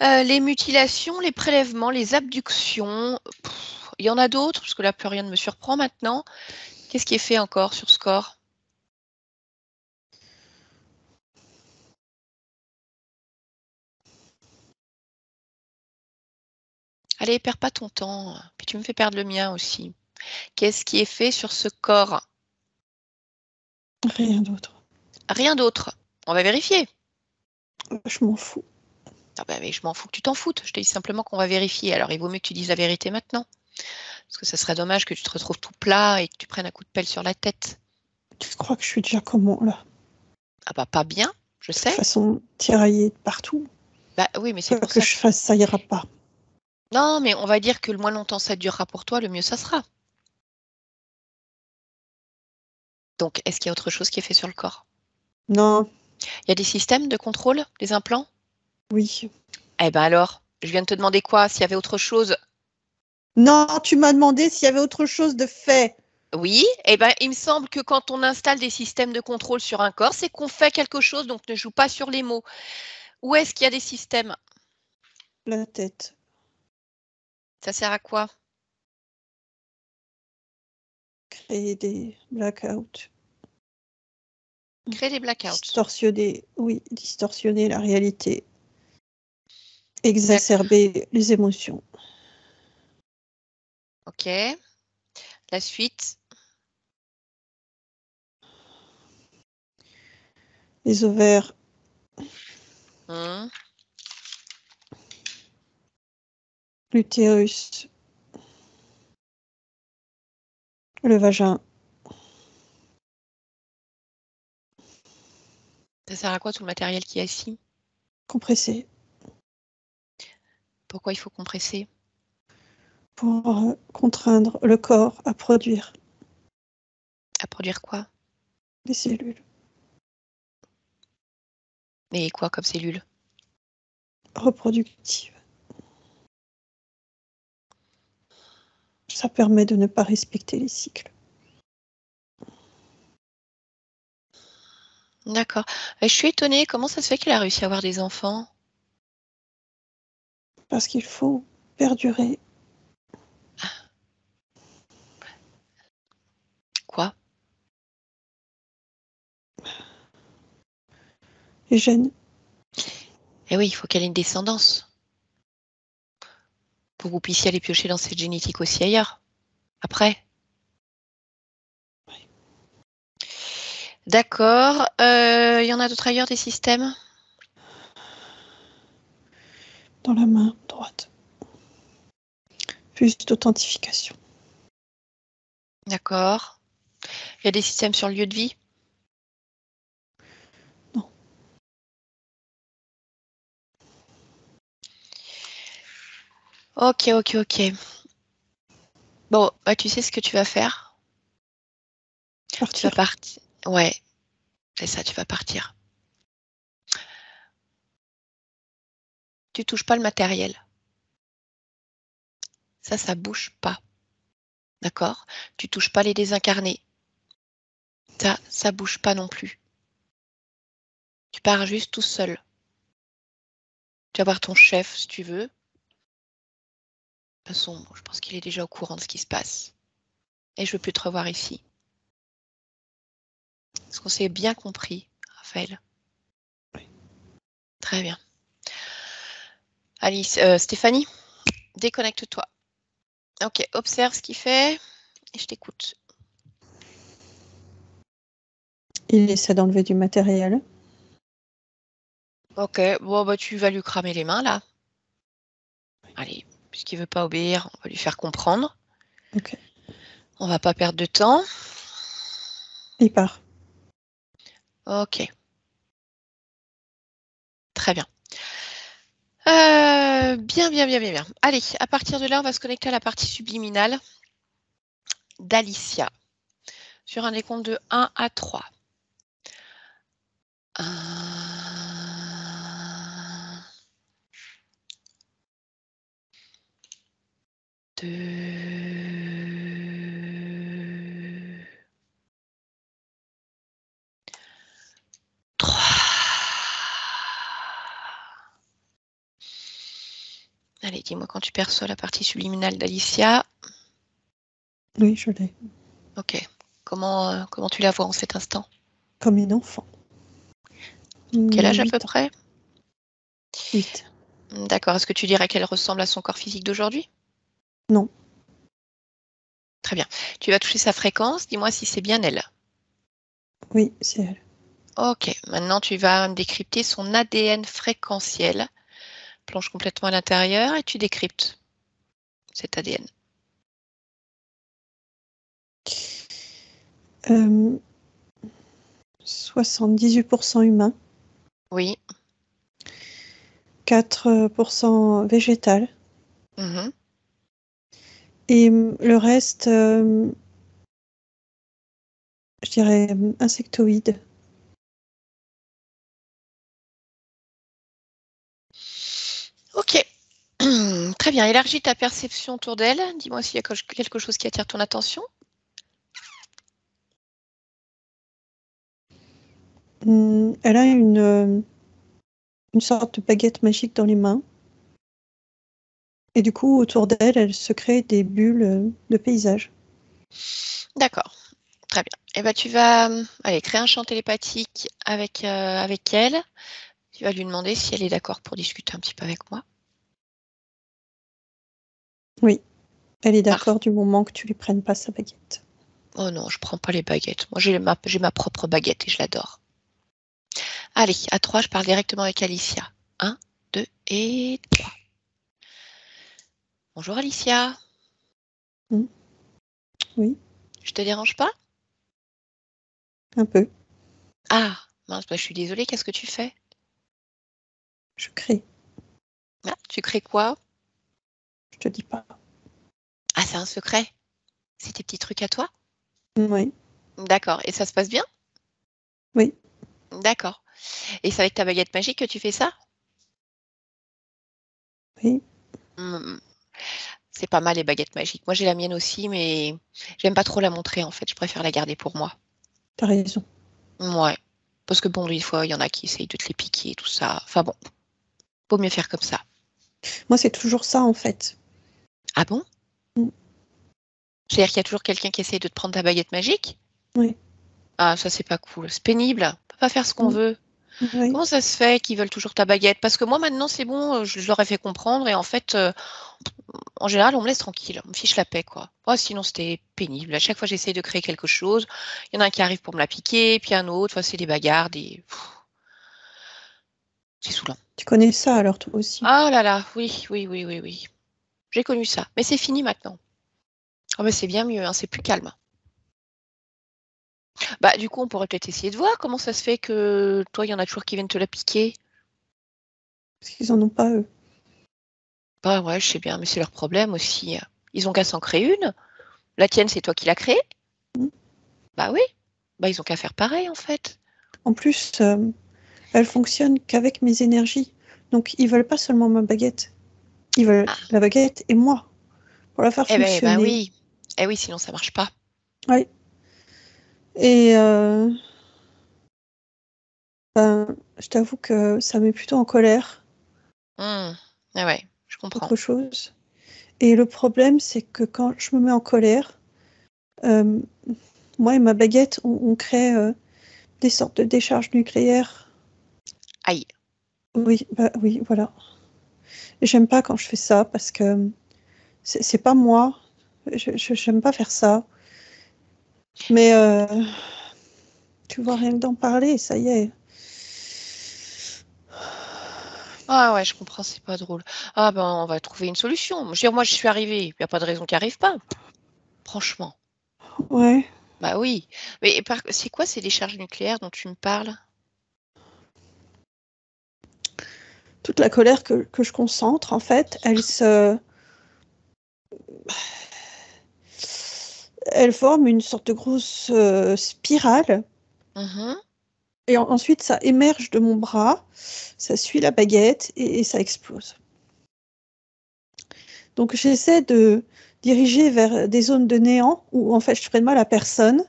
les mutilations, les prélèvements, les abductions. Il y en a d'autres, parce que là, plus rien ne me surprend maintenant. Qu'est-ce qui est fait encore sur ce corps? Allez, perds pas ton temps. Puis tu me fais perdre le mien aussi. Qu'est-ce qui est fait sur ce corps? Rien d'autre. Rien d'autre. On va vérifier. Je m'en fous. Ah bah, mais je m'en fous que tu t'en foutes. Je te dis simplement qu'on va vérifier. Alors, il vaut mieux que tu dises la vérité maintenant. Parce que ça serait dommage que tu te retrouves tout plat et que tu prennes un coup de pelle sur la tête. Tu crois que je suis déjà comment là? Ah bah, pas bien, je De toute sais. façon, tiraillée de partout. Bah oui, mais c'est Quoi pour que ça. je fasse, ça ira pas. Non, mais on va dire que le moins longtemps ça durera pour toi, le mieux ça sera. Donc, est-ce qu'il y a autre chose qui est fait sur le corps? Non, Il y a des systèmes de contrôle, des implants? oui. Eh ben alors, je viens de te demander quoi? S'il y avait autre chose? Non, tu m'as demandé s'il y avait autre chose de fait. Oui, eh ben, il me semble que quand on installe des systèmes de contrôle sur un corps, c'est qu'on fait quelque chose, donc ne joue pas sur les mots. Où est-ce qu'il y a des systèmes? La tête. Ça sert à quoi? Créer des blackouts. Créer des blackouts. Distorsionner, oui, distorsionner la réalité. D'accord. Exacerber les émotions. Ok. La suite. Les ovaires, Hmm. l'utérus, le vagin. Ça sert à quoi tout le matériel qui est ici? Compressé Pourquoi il faut compresser? pour contraindre le corps à produire À produire quoi? des cellules Mais quoi comme cellules? reproductives. Ça permet de ne pas respecter les cycles. D'accord. Et je suis étonnée, comment ça se fait qu'elle a réussi à avoir des enfants? Parce qu'il faut perdurer. Et Jeanne. Eh oui, il faut qu'elle ait une descendance. Pour que vous puissiez aller piocher dans cette génétique aussi ailleurs. Après. Oui. D'accord. Il y en a d'autres ailleurs des systèmes? Dans la main droite. Plus d'authentification. D'accord. Il y a des systèmes sur le lieu de vie? Non. Ok, ok, ok. Bon, bah, tu sais ce que tu vas faire? Tu vas Partir. partir. Ouais, c'est ça, tu vas partir. Tu touches pas le matériel. Ça bouge pas. D'accord? Tu touches pas les désincarnés. Ça bouge pas non plus. Tu pars juste tout seul. Tu vas voir ton chef si tu veux. De toute façon, bon, je pense qu'il est déjà au courant de ce qui se passe. Et je veux plus te revoir ici. Est-ce qu'on s'est bien compris, Raphaël? Oui. Très bien. Alice, Stéphanie, déconnecte-toi. Ok, observe ce qu'il fait et je t'écoute. Il essaie d'enlever du matériel. Ok, bon bah tu vas lui cramer les mains là. Allez, puisqu'il veut pas obéir, on va lui faire comprendre. Ok. On va pas perdre de temps. Il part. Ok. Très bien. Bien. Allez, à partir de là, on va se connecter à la partie subliminale d'Alicia. Sur un décompte de 1 à 3. 1, 2, 3. Allez, dis-moi quand tu perçois la partie subliminale d'Alicia. Oui, je l'ai. Ok. Comment tu la vois en cet instant? Comme une enfant. Quel âge à 8 peu ans. près? 8. D'accord. Est-ce que tu dirais qu'elle ressemble à son corps physique d'aujourd'hui? Non. Très bien. Tu vas toucher sa fréquence. Dis-moi si c'est bien elle. Oui, c'est elle. Ok. Maintenant, tu vas décrypter son ADN fréquentiel. Plonge complètement à l'intérieur et tu décryptes cet ADN. 78% humain. Oui. 4% végétal. Mhm. Et le reste, je dirais insectoïde. Ok. Très bien. Élargis ta perception autour d'elle. Dis-moi s'il y a quelque chose qui attire ton attention. Elle a une sorte de baguette magique dans les mains. Et du coup, autour d'elle, elle se crée des bulles de paysage. D'accord. Très bien. Et ben, tu vas aller créer un champ télépathique avec elle. Tu vas lui demander si elle est d'accord pour discuter un petit peu avec moi. Oui, elle est Parfait. d'accord du moment que tu lui prennes pas sa baguette. Oh non, je prends pas les baguettes. Moi, j'ai ma propre baguette et je l'adore. Allez, à 3, je parle directement avec Alicia. 1, 2 et 3. Bonjour Alicia. Oui, Je te dérange pas? un peu. Ah, mince, bah, je suis désolée, qu'est-ce que tu fais? Je crée. Ah, tu crées quoi? Je te dis pas. Ah, c'est un secret. C'est tes petits trucs à toi? Oui, D'accord. Et ça se passe bien? oui, D'accord. Et c'est avec ta baguette magique que tu fais ça? oui, Hmm, c'est pas mal les baguettes magiques. Moi, j'ai la mienne aussi, mais j'aime pas trop la montrer en fait. Je préfère la garder pour moi. t'as raison. Ouais. Parce que bon, des fois, il y en a qui essayent de te les piquer et tout ça. Enfin bon, vaut mieux faire comme ça. Moi, c'est toujours ça, en fait. Ah bon? Mm. C'est-à-dire qu'il y a toujours quelqu'un qui essaye de te prendre ta baguette magique? Oui. Ah, ça, c'est pas cool. C'est pénible. On peut pas faire ce qu'on Mm. veut. Oui. Comment ça se fait qu'ils veulent toujours ta baguette? Parce que moi, maintenant, c'est bon, je leur ai fait comprendre et en fait, en général, on me laisse tranquille, on me fiche la paix, quoi. Oh, sinon, c'était pénible. À chaque fois, j'essaye de créer quelque chose. Il y en a un qui arrive pour me la piquer, puis un autre. Enfin, c'est des bagarres, c'est saoulant. Tu connais ça alors toi aussi. Ah là là, oui, oui, oui, oui, oui. J'ai connu ça. Mais c'est fini maintenant. Oh, mais c'est bien mieux, hein, c'est plus calme. Bah, du coup, on pourrait peut-être essayer de voir comment ça se fait que toi, il y en a toujours qui viennent te la piquer. Parce qu'ils en ont pas eux. Bah ouais, je sais bien, mais c'est leur problème aussi. Ils ont qu'à s'en créer une. La tienne, c'est toi qui l'as créée. Mm. Bah oui. Bah, ils ont qu'à faire pareil, en fait. En plus, elle fonctionne qu'avec mes énergies. Donc ils veulent pas seulement ma baguette. Ils veulent Ah, la baguette et moi pour la faire eh ben, bah fonctionner. oui. Eh oui, sinon ça marche pas. Oui. Et ben, je t'avoue que ça met plutôt en colère Ah ouais, je comprends. autre chose. Et le problème, c'est que quand je me mets en colère, euh, moi et ma baguette, on crée des sortes de décharges nucléaires. Aïe. Oui, bah oui, voilà. Et j'aime pas quand je fais ça parce que c'est pas moi. J'aime pas faire ça. Mais tu vois, rien que d'en parler, ça y est. Ah ouais, je comprends, c'est pas drôle. Ah ben, on va trouver une solution. Je veux dire, moi, je suis arrivée. Il n'y a pas de raison qu'il arrive pas. Franchement. Ouais. Bah oui. Mais c'est quoi ces décharges nucléaires dont tu me parles? Toute la colère que je concentre, en fait, elle forme une sorte de grosse spirale. Mhm. Et ensuite, ça émerge de mon bras, ça suit la baguette et ça explose. Donc, j'essaie de diriger vers des zones de néant où, en fait, je ferai de mal à personne,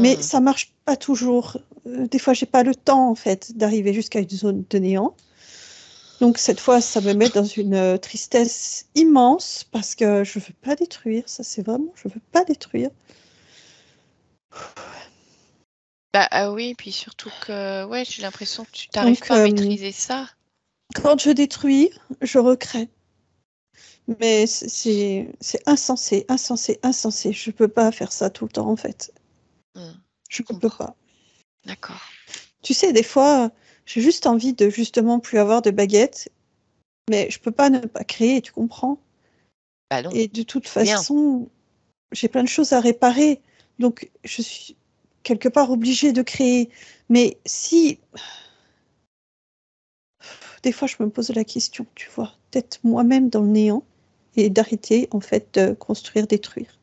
mais Hmm. ça marche pas toujours. Des fois, j'ai pas le temps, en fait, d'arriver jusqu'à une zone de néant. Donc, cette fois, ça me met dans une tristesse immense parce que je veux pas détruire. Ça, c'est vraiment, je veux pas détruire. Bah ah oui, puis surtout que ouais, j'ai l'impression que tu t'arrives Donc, pas à maîtriser ça. quand je détruis, je recrée. Mais c'est insensé, insensé, insensé. Je peux pas faire ça tout le temps, en fait. Je Je ne peux comprends. pas. D'accord. Tu sais, des fois, j'ai juste envie de justement plus avoir de baguette, mais je peux pas ne pas créer, tu comprends? Bah non, Et de toute c'est bien. façon, j'ai plein de choses à réparer, donc je suis quelque part obligée de créer. Mais si, des fois, je me pose la question, tu vois, peut-être moi-même dans le néant et d'arrêter en fait de construire, détruire.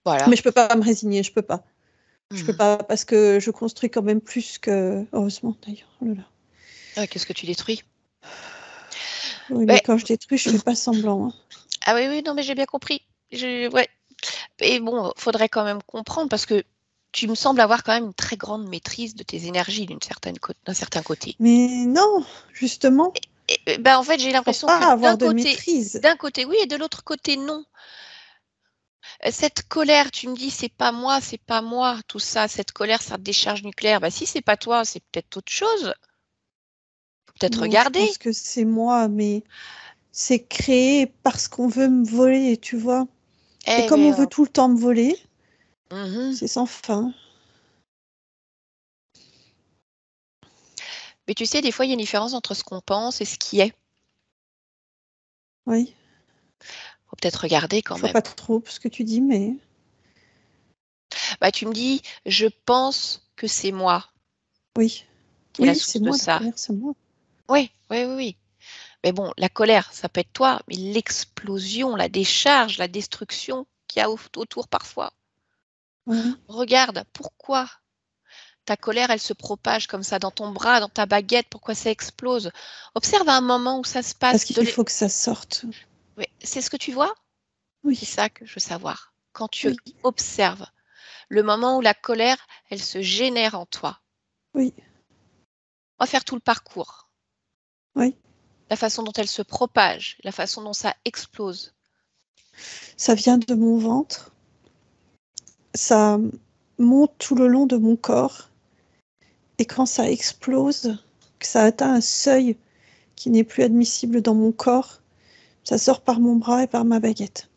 Voilà. Mais je peux pas me résigner, je peux pas. Je peux Mhm. pas parce que je construis quand même plus que. Heureusement d'ailleurs. Oh là là. Ah, qu'est-ce que tu détruis? Oui, mais Ouais. quand je détruis, je fais pas semblant, hein. Ah oui, oui, non, mais j'ai bien compris. Ouais. Et bon, faudrait quand même comprendre parce que tu me sembles avoir quand même une très grande maîtrise de tes énergies d'un certain côté. Mais non, justement, Ben, en fait, j'ai je crois l'impression que pas avoir de maîtrise. d'un côté oui et de l'autre côté non. Cette colère, tu me dis, c'est pas moi, tout ça, cette colère, cette décharge nucléaire. Bah, si c'est pas toi, c'est peut-être autre chose. Faut peut-être Non, je regarder. pense que c'est moi, mais c'est créé parce qu'on veut me voler, tu vois. Et Eh comme on ben, veut tout le temps me voler, mhm. c'est sans fin. Mais tu sais, des fois, il y a une différence entre ce qu'on pense et ce qui est. Oui, Faut peut-être regarder quand je vois même. pas trop ce que tu dis, mais Bah, tu me dis, je pense que c'est moi oui. qui est la Oui, c'est source de moi la ça. colère, c'est moi. Oui, oui, oui, oui. Mais bon, la colère, ça peut être toi, mais l'explosion, la décharge, la destruction qu'il y a autour parfois. Oui. Regarde, pourquoi ta colère, elle se propage comme ça dans ton bras, dans ta baguette, pourquoi ça explose? Observe à un moment où ça se Parce passe. qu'il faut que ça sorte. Mais c'est ce que tu vois? C'est Oui, ça que je veux savoir. Quand tu oui, observes le moment où la colère, elle se génère en toi. oui, On va faire tout le parcours. oui. La façon dont elle se propage, la façon dont ça explose. Ça vient de mon ventre. Ça monte tout le long de mon corps. Et quand ça explose, que ça atteint un seuil qui n'est plus admissible dans mon corps, ça sort par mon bras et par ma baguette.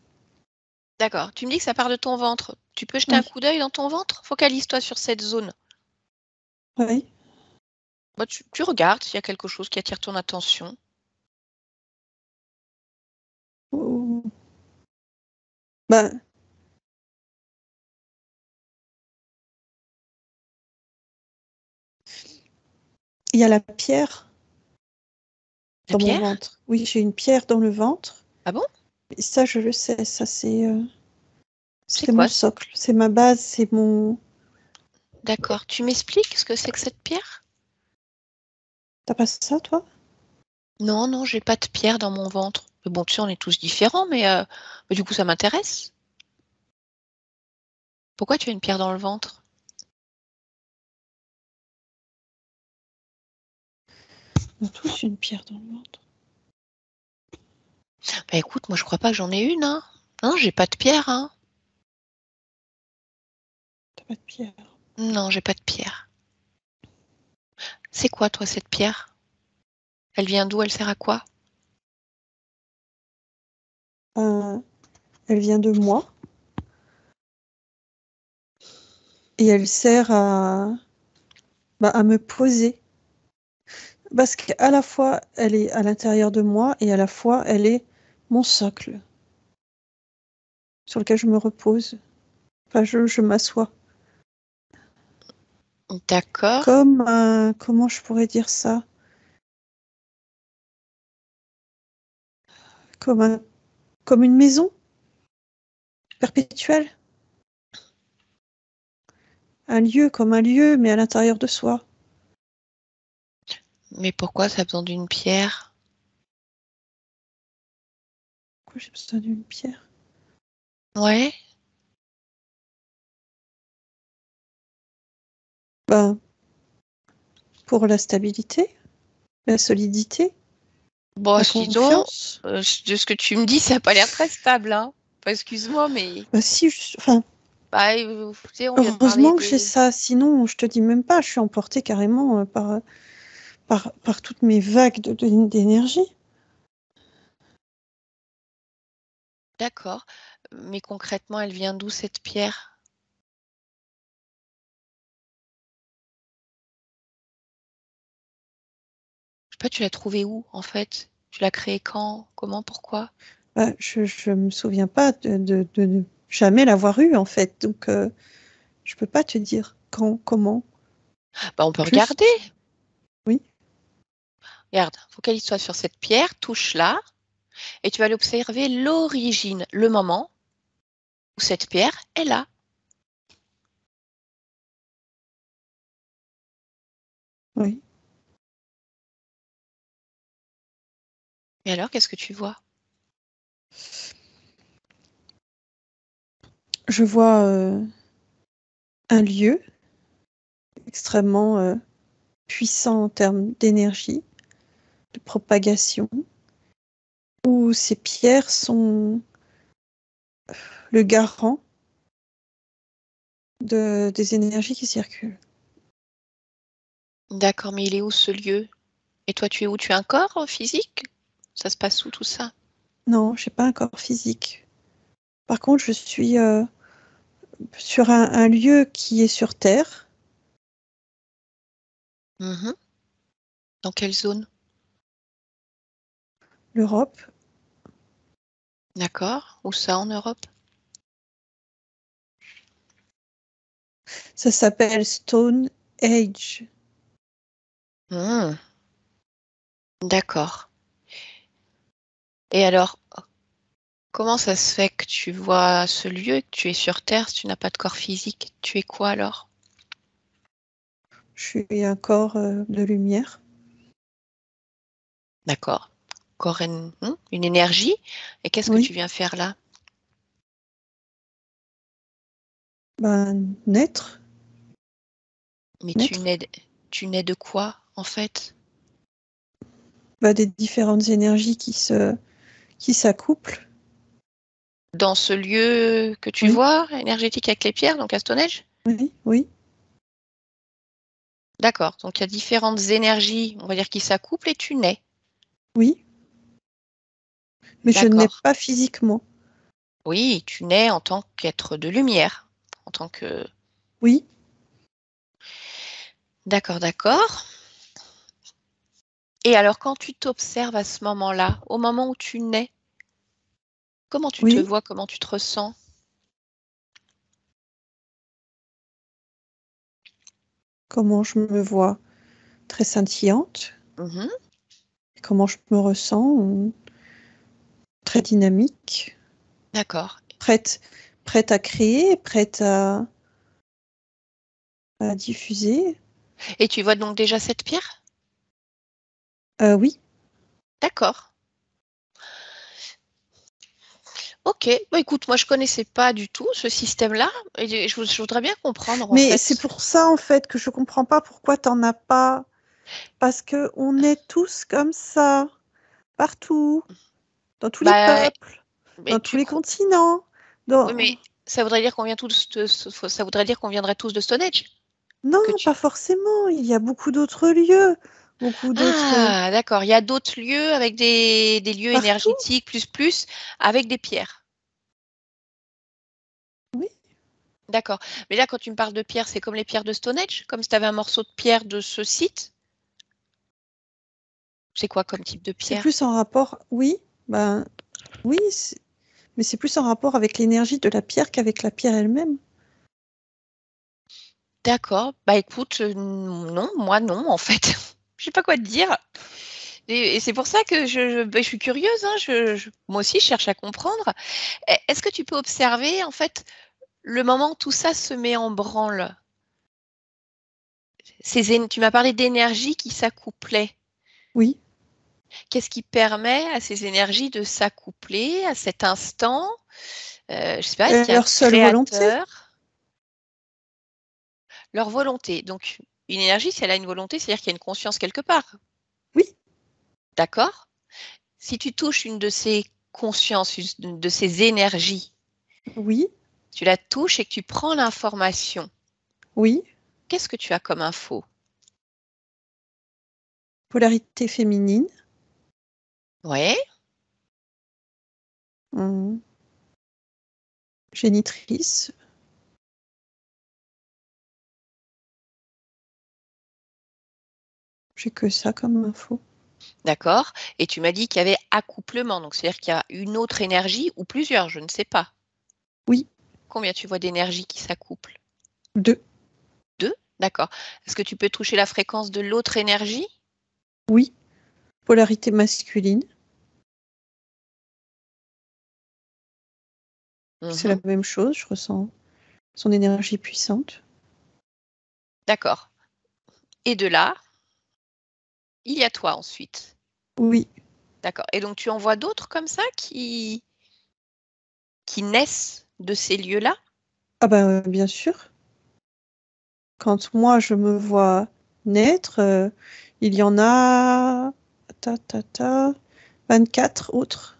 D'accord. Tu me dis que ça part de ton ventre. Tu peux jeter un Oui. coup d'œil dans ton ventre? Focalise-toi sur cette zone. Oui. Bah, tu regardes s'il y a quelque chose qui attire ton attention. Oh. Bah, il y a la pierre La dans mon pierre? ventre. Oui, j'ai une pierre dans le ventre. Ah bon? Et ça, je le sais. Ça, C'est c'est mon quoi? socle. C'est ma base. C'est mon. D'accord. Tu m'expliques ce que c'est que cette pierre? T'as pas ça, toi? Non, non, j'ai pas de pierre dans mon ventre. Mais bon, tu sais, on est tous différents, mais du coup, ça m'intéresse. Pourquoi tu as une pierre dans le ventre? On a tous une pierre dans le ventre. Bah écoute, moi je crois pas que j'en ai une, hein. Non, j'ai pas de pierre, hein. T'as pas de pierre. Non, j'ai pas de pierre. C'est quoi, toi, cette pierre? Elle vient d'où? Elle sert à quoi? Elle vient de moi. Et elle sert à me poser. Parce qu'à la fois, elle est à l'intérieur de moi et à la fois, elle est mon socle sur lequel je me repose. Enfin, je m'assois. D'accord. Comme un... Comment je pourrais dire ça? Comme une maison perpétuelle. Un lieu comme un lieu, mais à l'intérieur de soi. Mais pourquoi ça a besoin d'une pierre? Pourquoi j'ai besoin d'une pierre? Ouais. Ben, pour la stabilité, la solidité, Bon, la dis donc, confiance. de ce que tu me dis, ça n'a pas l'air très stable, hein. Enfin, excuse-moi, mais Ben, si, enfin, bah, tu sais, on vient de parler heureusement que j'ai de... ça, sinon je te dis même pas, je suis emportée carrément par toutes mes vagues d'énergie. D'accord. Mais concrètement, elle vient d'où cette pierre? Je sais pas, tu l'as trouvée où, en fait? Tu l'as créée quand? Comment? Pourquoi? Je me souviens pas de ne jamais l'avoir eu en fait, donc je peux pas te dire quand, comment, Bah, on peut regarder. juste, oui, Regarde, focalise-toi sur cette pierre, touche-la, et tu vas l'observer l'origine, le moment où cette pierre est là. oui. Et alors, qu'est-ce que tu vois? Je vois un lieu extrêmement puissant en termes d'énergie, de propagation, où ces pierres sont le garant des énergies qui circulent. D'accord, mais il est où ce lieu? Et toi, tu es où? Tu es un corps physique? Ça se passe où tout ça? Non, j'ai pas un corps physique. Par contre, je suis sur un lieu qui est sur Terre, Mhm. Dans quelle zone? l'Europe. D'accord. Où ça en Europe? Ça s'appelle Stone Age. Hmm. D'accord. Et alors, comment ça se fait que tu vois ce lieu et que tu es sur Terre si tu n'as pas de corps physique? Tu es quoi alors? Je suis un corps de lumière. D'accord. Corps, une énergie. Et qu'est-ce que Oui, tu viens faire là? ben, naître, Mais naître, tu nais de quoi en fait? ben, des différentes énergies qui s'accouplent. Dans ce lieu que tu Oui, vois, énergétique avec les pierres, donc à Stonehenge? oui, oui. D'accord. Donc, il y a différentes énergies, on va dire, qui s'accouplent et tu nais. Oui, mais je ne nais D'accord. pas physiquement. Oui, tu nais en tant qu'être de lumière. En tant que... Oui, D'accord, d'accord. Et alors, quand tu t'observes à ce moment-là, au moment où tu nais, comment tu te oui. vois, comment tu te ressens? Comment je me vois? Très scintillante. Mhm. Comment je me ressens? Très dynamique. D'accord. Prête à créer, à diffuser. Et tu vois donc déjà cette pierre? Oui, D'accord. Ok. Bah, écoute, moi je connaissais pas du tout ce système-là et je voudrais bien comprendre en mais c'est fait. pour ça en fait que je comprends pas pourquoi t'en as pas. Parce que on est tous comme ça, partout, dans tous les Bah, peuples, mais dans tous les continents. oui, mais ça voudrait dire qu'on vient tous ça voudrait dire qu'on viendrait tous de Stonehenge. Non, Que pas tu... forcément. Il y a beaucoup d'autres lieux, beaucoup d'autres Ah, d'accord. Il y a d'autres lieux avec des lieux partout. énergétiques plus avec des pierres. Oui. D'accord. Mais là, quand tu me parles de pierres, c'est comme les pierres de Stonehenge, comme si tu avais un morceau de pierre de ce site. C'est quoi comme type de C'est pierre? plus en rapport, oui, ben oui, mais c'est plus en rapport avec l'énergie de la pierre qu'avec la pierre elle-même. D'accord. Bah écoute, non, moi non, en fait. Je sais pas quoi te dire. Et c'est pour ça que je suis curieuse, hein, moi aussi, je cherche à comprendre. Est-ce que tu peux observer, en fait, le moment où tout ça se met en branle? Tu m'as parlé d'énergie qui s'accouplait. Oui. Qu'est-ce qui permet à ces énergies de s'accoupler à cet instant? Je sais pas, est-ce qu'il y a un Leur seule volonté. créateur? Leur volonté. Donc, une énergie, si elle a une volonté, c'est-à-dire qu'il y a une conscience quelque part. Oui. D'accord? Si tu touches une de ces consciences, une de ces énergies, Oui. tu la touches et que tu prends l'information, Oui. qu'est-ce que tu as comme info? Polarité féminine. Ouais, hum, Génitrice. J'ai que ça comme info. d'accord. Et tu m'as dit qu'il y avait accouplement, donc c'est-à-dire qu'il y a une autre énergie ou plusieurs, je ne sais pas. Oui. Combien tu vois d'énergie qui s'accouplent? 2. Deux? D'accord. Est-ce que tu peux toucher la fréquence de l'autre énergie? Oui. Polarité masculine. C'est la Mhm. même chose. Je ressens son énergie puissante. D'accord. Et de là, il y a toi ensuite. Oui. D'accord. Et donc tu en vois d'autres comme ça qui naissent de ces lieux-là? Ah ben bien sûr. Quand moi je me vois naître, il y en a 24 autres.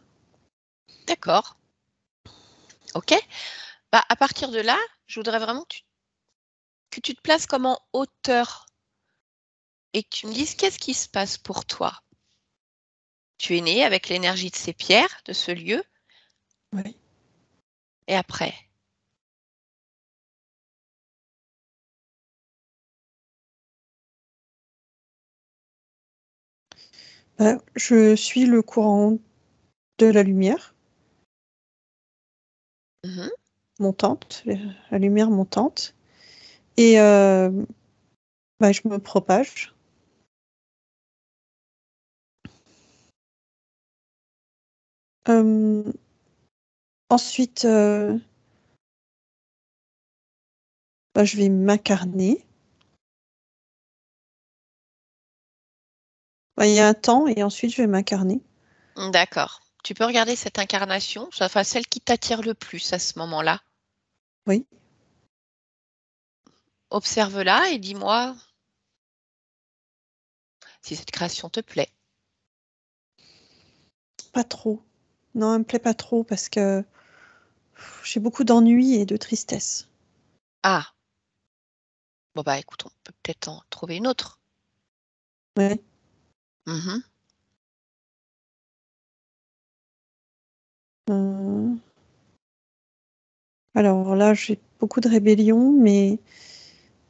D'accord. OK. Bah, à partir de là, je voudrais vraiment que tu te places comme en hauteur et que tu me dises qu'est-ce qui se passe pour toi. Tu es né avec l'énergie de ces pierres, de ce lieu, Oui. et après. Je suis le courant de la lumière Mhm. montante, la lumière montante, et je me propage. Euh, Ensuite, je vais m'incarner. Il y a un temps et ensuite je vais m'incarner. D'accord. Tu peux regarder cette incarnation, enfin celle qui t'attire le plus à ce moment-là. Oui, Observe-la et dis-moi si cette création te plaît. pas trop. Non, elle me plaît pas trop parce que j'ai beaucoup d'ennui et de tristesse. Ah, Bon, bah écoute, on peut peut-être en trouver une autre. Ouais. Mhm. Alors là, j'ai beaucoup de rébellion, mais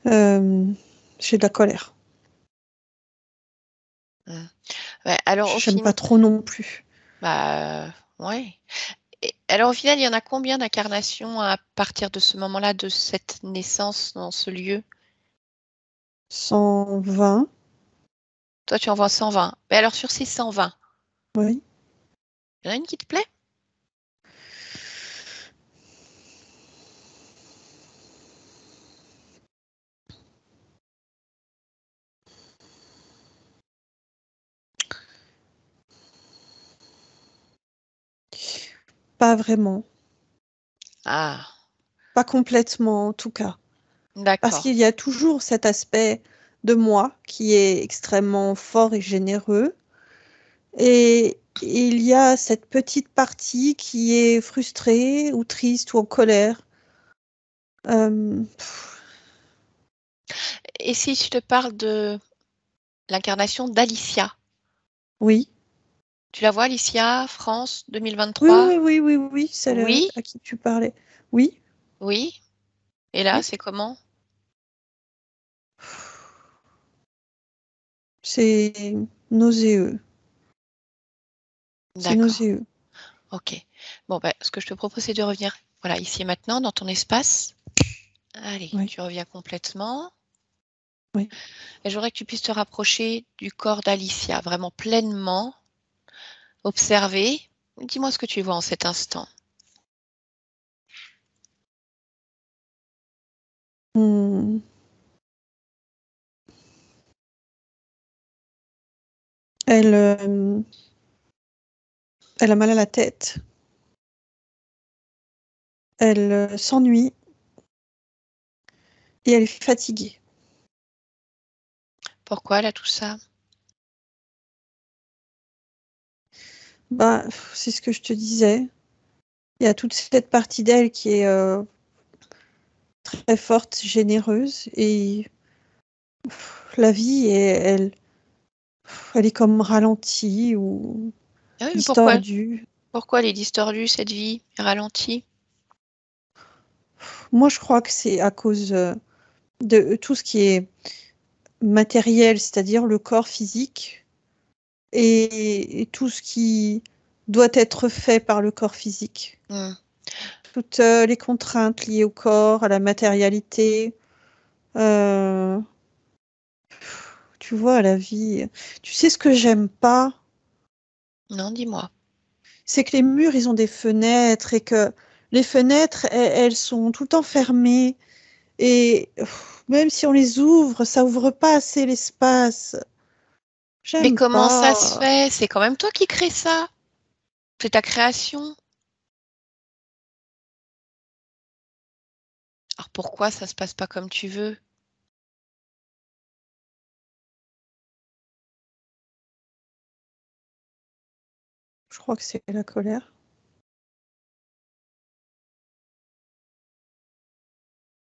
j'ai de la colère. Ouais, alors au J'aime pas final, trop non plus. bah ouais. Et alors au final, il y en a combien d'incarnations à partir de ce moment-là, de cette naissance dans ce lieu? 120, Toi, tu en vois 120. Mais alors sur ces 120, oui. il y en a une qui te plaît? Pas vraiment. Ah, Pas complètement, en tout cas. Parce d'accord. qu'il y a toujours cet aspect de moi qui est extrêmement fort et généreux. Et il y a cette petite partie qui est frustrée ou triste ou en colère. Pff, Et si je te parle de l'incarnation d'Alicia, oui. tu la vois, Alicia, France Oui, 2023? oui, oui, oui, oui, celle Oui, à qui tu parlais. Oui, oui. Et là, oui. c'est comment? C'est nauséeux. C'est D'accord. nauséeux. Ok. Bon, ben, ce que je te propose, c'est de revenir, voilà, ici et maintenant, dans ton espace. Allez, Oui, tu reviens complètement. oui. Et je voudrais que tu puisses te rapprocher du corps d'Alicia, vraiment pleinement, observer. Dis-moi ce que tu vois en cet instant. Hmm. Elle, elle a mal à la tête. Elle s'ennuie et elle est fatiguée. Pourquoi elle a tout ça? Bah, c'est ce que je te disais. Il y a toute cette partie d'elle qui est très forte, généreuse, et la vie, elle est comme ralentie ou Ah oui, mais distordue. pourquoi elle est distordue, cette vie, ralentie? Moi, je crois que c'est à cause de tout ce qui est matériel, c'est-à-dire le corps physique, et tout ce qui doit être fait par le corps physique. Hmm. Toutes les contraintes liées au corps, à la matérialité, euh, tu vois, à la vie. Tu sais ce que j'aime pas, Non, dis-moi. c'est que les murs, ils ont des fenêtres et que les fenêtres, elles sont tout le temps fermées et même si on les ouvre, ça ouvre pas assez l'espace. Mais J'aime comment ça se pas. fait? C'est quand même toi qui crée ça. C'est ta création. Alors pourquoi ça se passe pas comme tu veux? Je crois que c'est la colère.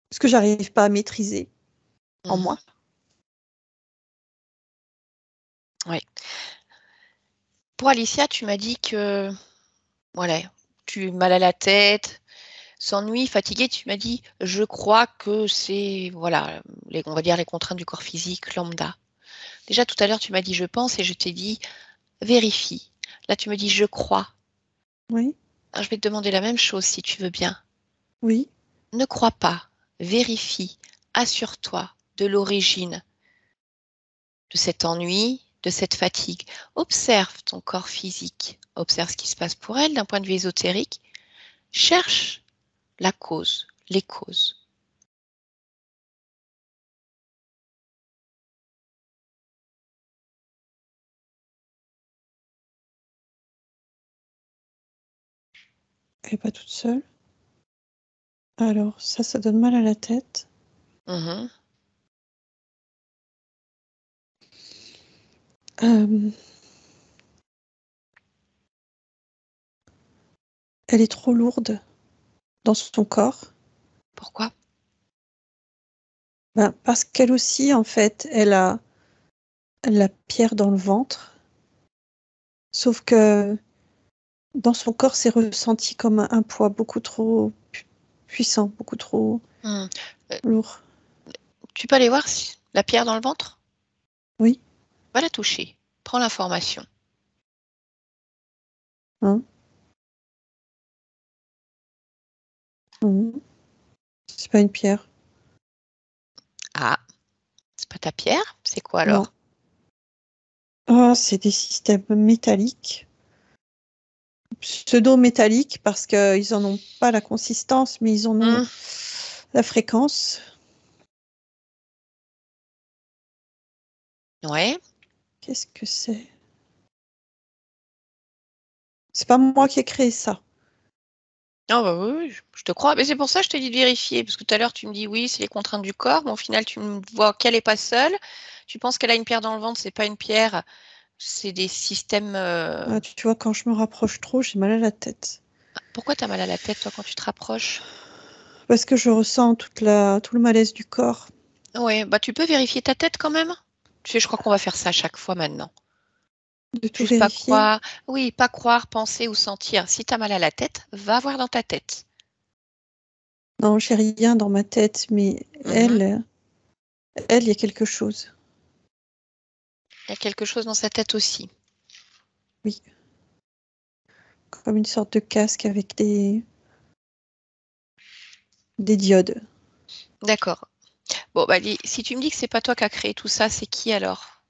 Parce que j'arrive pas à maîtriser en Mhm. moi. Oui. Pour Alicia, tu m'as dit que, voilà, tu as mal à la tête, s'ennuie, fatiguée. Tu m'as dit, je crois que c'est, voilà, on va dire les contraintes du corps physique lambda. Déjà tout à l'heure, tu m'as dit, je pense, et je t'ai dit, vérifie. Là, tu me dis, je crois. Oui, Alors, je vais te demander la même chose si tu veux bien. oui. Ne crois pas, vérifie, assure-toi de l'origine de cet ennui, de cette fatigue. Observe ton corps physique, observe ce qui se passe pour elle d'un point de vue ésotérique, cherche la cause, les causes. Elle est pas toute seule. Alors, ça donne mal à la tête. Mhm. Euh, elle est trop lourde dans son corps. Pourquoi? Ben, parce qu'elle aussi, en fait, elle a la pierre dans le ventre, sauf que dans son corps, c'est ressenti comme un poids beaucoup trop puissant, beaucoup trop Hmm. lourd. Tu peux aller voir la pierre dans le ventre? Oui, Va la toucher. Prends l'information. hein, mhm. C'est pas une pierre. Ah, c'est pas ta pierre? C'est quoi Non. alors? Ah, c'est des systèmes métalliques, pseudo-métalliques, parce qu'ils en ont pas la consistance, mais ils en ont Hmm. la fréquence. Ouais. Qu'est-ce que c'est? C'est pas moi qui ai créé ça. Ah bah oui, oui, je te crois. Mais c'est pour ça que je te dis de vérifier. Parce que tout à l'heure, tu me dis oui, c'est les contraintes du corps. Mais au final, tu me vois qu'elle n'est pas seule. Tu penses qu'elle a une pierre dans le ventre. C'est pas une pierre. C'est des systèmes. Ah, tu vois, quand je me rapproche trop, j'ai mal à la tête. Pourquoi tu as mal à la tête, toi, quand tu te rapproches? Parce que je ressens tout le malaise du corps. Ouais, bah tu peux vérifier ta tête quand même. Tu sais, je crois qu'on va faire ça à chaque fois maintenant. De tout Juste pas vérifier. croire. Oui, pas croire, penser ou sentir. Si tu as mal à la tête, va voir dans ta tête. Non, j'ai rien dans ma tête, mais Mhm. il y a quelque chose. Il y a quelque chose dans sa tête aussi. Oui, comme une sorte de casque avec des diodes. D'accord. Bon, bah, si tu me dis que c'est pas toi qui as créé tout ça, c'est qui alors?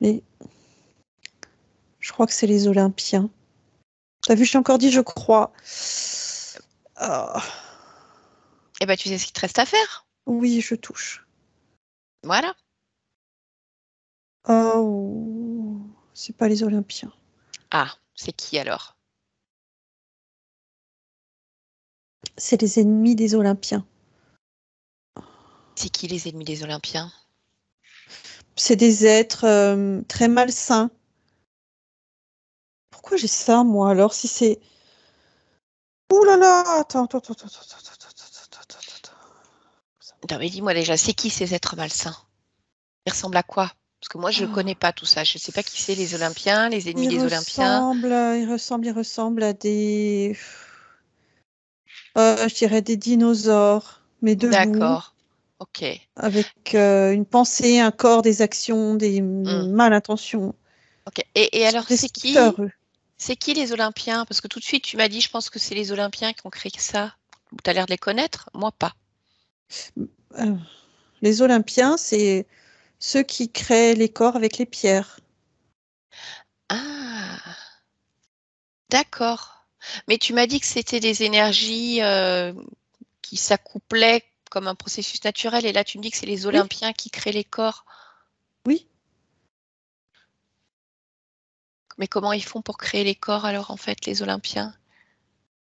Mais je crois que c'est les Olympiens. T'as vu, je t'ai encore dit, je crois. Ah, Eh ben, tu sais ce qu'il te reste à faire. oui, je touche. Voilà. Oh, c'est pas les Olympiens. Ah, c'est qui alors? C'est les ennemis des Olympiens. C'est qui les ennemis des Olympiens? C'est des êtres très malsains. Pourquoi j'ai ça, moi, alors, si c'est... Ouh là là, attends. Non, mais dis-moi déjà, c'est qui ces êtres malsains? Ils ressemblent à quoi? Parce que moi, je ne connais pas tout ça. Je ne sais pas qui c'est les Olympiens, les ennemis des Olympiens. Il ressemble à des, je dirais des dinosaures, mais debout, D'accord. Ok. avec une pensée, un corps, des actions, des Hmm. malintentions. Ok. Et Ils sont alors, destructeurs, eux. c'est qui les Olympiens? Parce que tout de suite, tu m'as dit, je pense que c'est les Olympiens qui ont créé ça. Tu as l'air de les connaître, moi pas. Euh, les Olympiens, c'est ceux qui créent les corps avec les pierres. Ah, d'accord. Mais tu m'as dit que c'était des énergies qui s'accouplaient comme un processus naturel, et là tu me dis que c'est les Oui, Olympiens qui créent les corps. oui, Mais comment ils font pour créer les corps alors en fait, les Olympiens?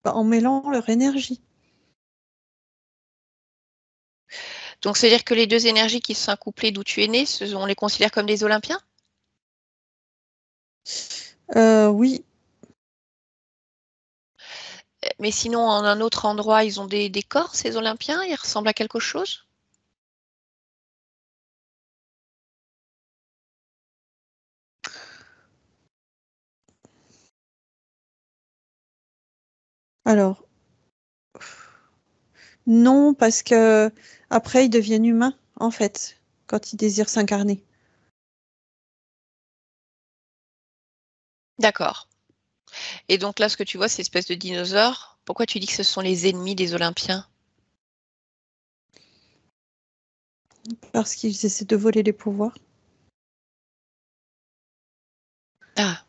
bah, en mêlant leur énergie. Donc c'est-à-dire que les deux énergies qui se sont accouplées d'où tu es né, on les considère comme des Olympiens? Oui, Mais sinon, en un autre endroit, ils ont des corps, ces Olympiens? Ils ressemblent à quelque chose? alors, non, parce que après, ils deviennent humains, en fait, quand ils désirent s'incarner. D'accord. Et donc là, ce que tu vois, c'est une espèce de dinosaure. Pourquoi tu dis que ce sont les ennemis des Olympiens? Parce qu'ils essaient de voler les pouvoirs. Ah,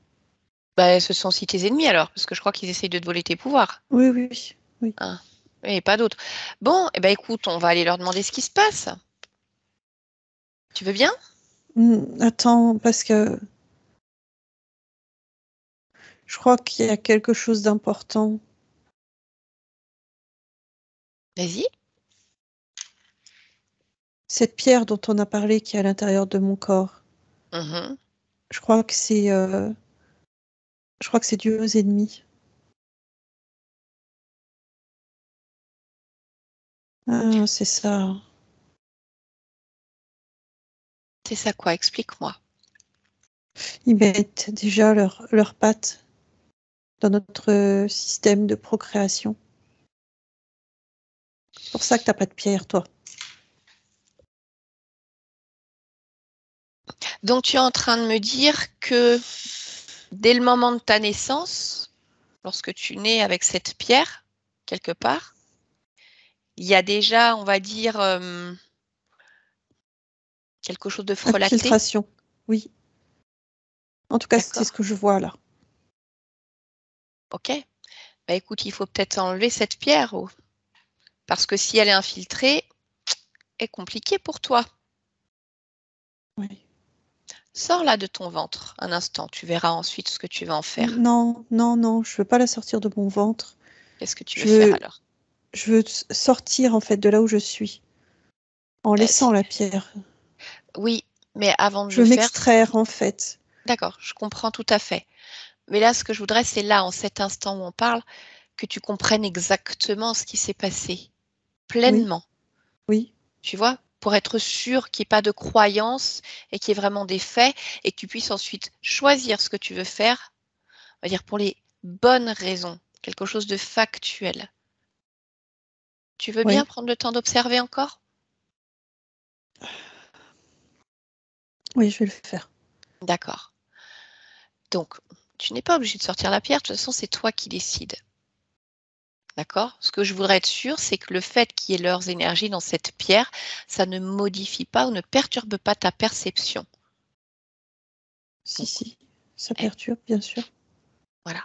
bah ce sont aussi tes ennemis alors, parce que je crois qu'ils essayent de te voler tes pouvoirs. Oui, oui, oui. Oui. Hein. Et pas d'autres. Bon, eh ben écoute, on va aller leur demander ce qui se passe. Tu veux bien? Attends, parce que je crois qu'il y a quelque chose d'important. Vas-y. Cette pierre dont on a parlé qui est à l'intérieur de mon corps, Mhm. je crois que c'est dû aux ennemis. Ah, c'est ça. C'est ça quoi? Explique-moi. Ils mettent déjà leurs pattes dans notre système de procréation. C'est pour ça que t'as pas de pierre, toi. Donc tu es en train de me dire que dès le moment de ta naissance, lorsque tu nais avec cette pierre, quelque part, il y a déjà, on va dire, quelque chose de frelaté. Infiltration, oui. En tout cas, c'est ce D'accord. que je vois là. Ok. Bah écoute, il faut peut-être enlever cette pierre, parce que si elle est infiltrée, est compliqué pour toi. Oui. Sors-la de ton ventre un instant, tu verras ensuite ce que tu vas en faire. Non, non, non, je veux pas la sortir de mon ventre. Qu'est-ce que tu veux Je faire veux, alors? je veux sortir en fait de là où je suis, en laissant la pierre. Oui, mais avant de Je le veux faire, m'extraire en fait. d'accord, je comprends tout à fait. Mais là, ce que je voudrais, c'est là, en cet instant où on parle, que tu comprennes exactement ce qui s'est passé, Oui, pleinement, oui, tu vois, pour être sûr qu'il n'y ait pas de croyance et qu'il y ait vraiment des faits et que tu puisses ensuite choisir ce que tu veux faire, on va dire pour les bonnes raisons, quelque chose de factuel. Tu veux bien oui, prendre le temps d'observer encore? oui, je vais le faire. D'accord. Donc, tu n'es pas obligé de sortir la pierre, de toute façon, c'est toi qui décides. D'accord? Ce que je voudrais être sûre, c'est que le fait qu'il y ait leurs énergies dans cette pierre, ça ne modifie pas ou ne perturbe pas ta perception. Si, Donc, si, ça eh, perturbe, bien sûr. voilà.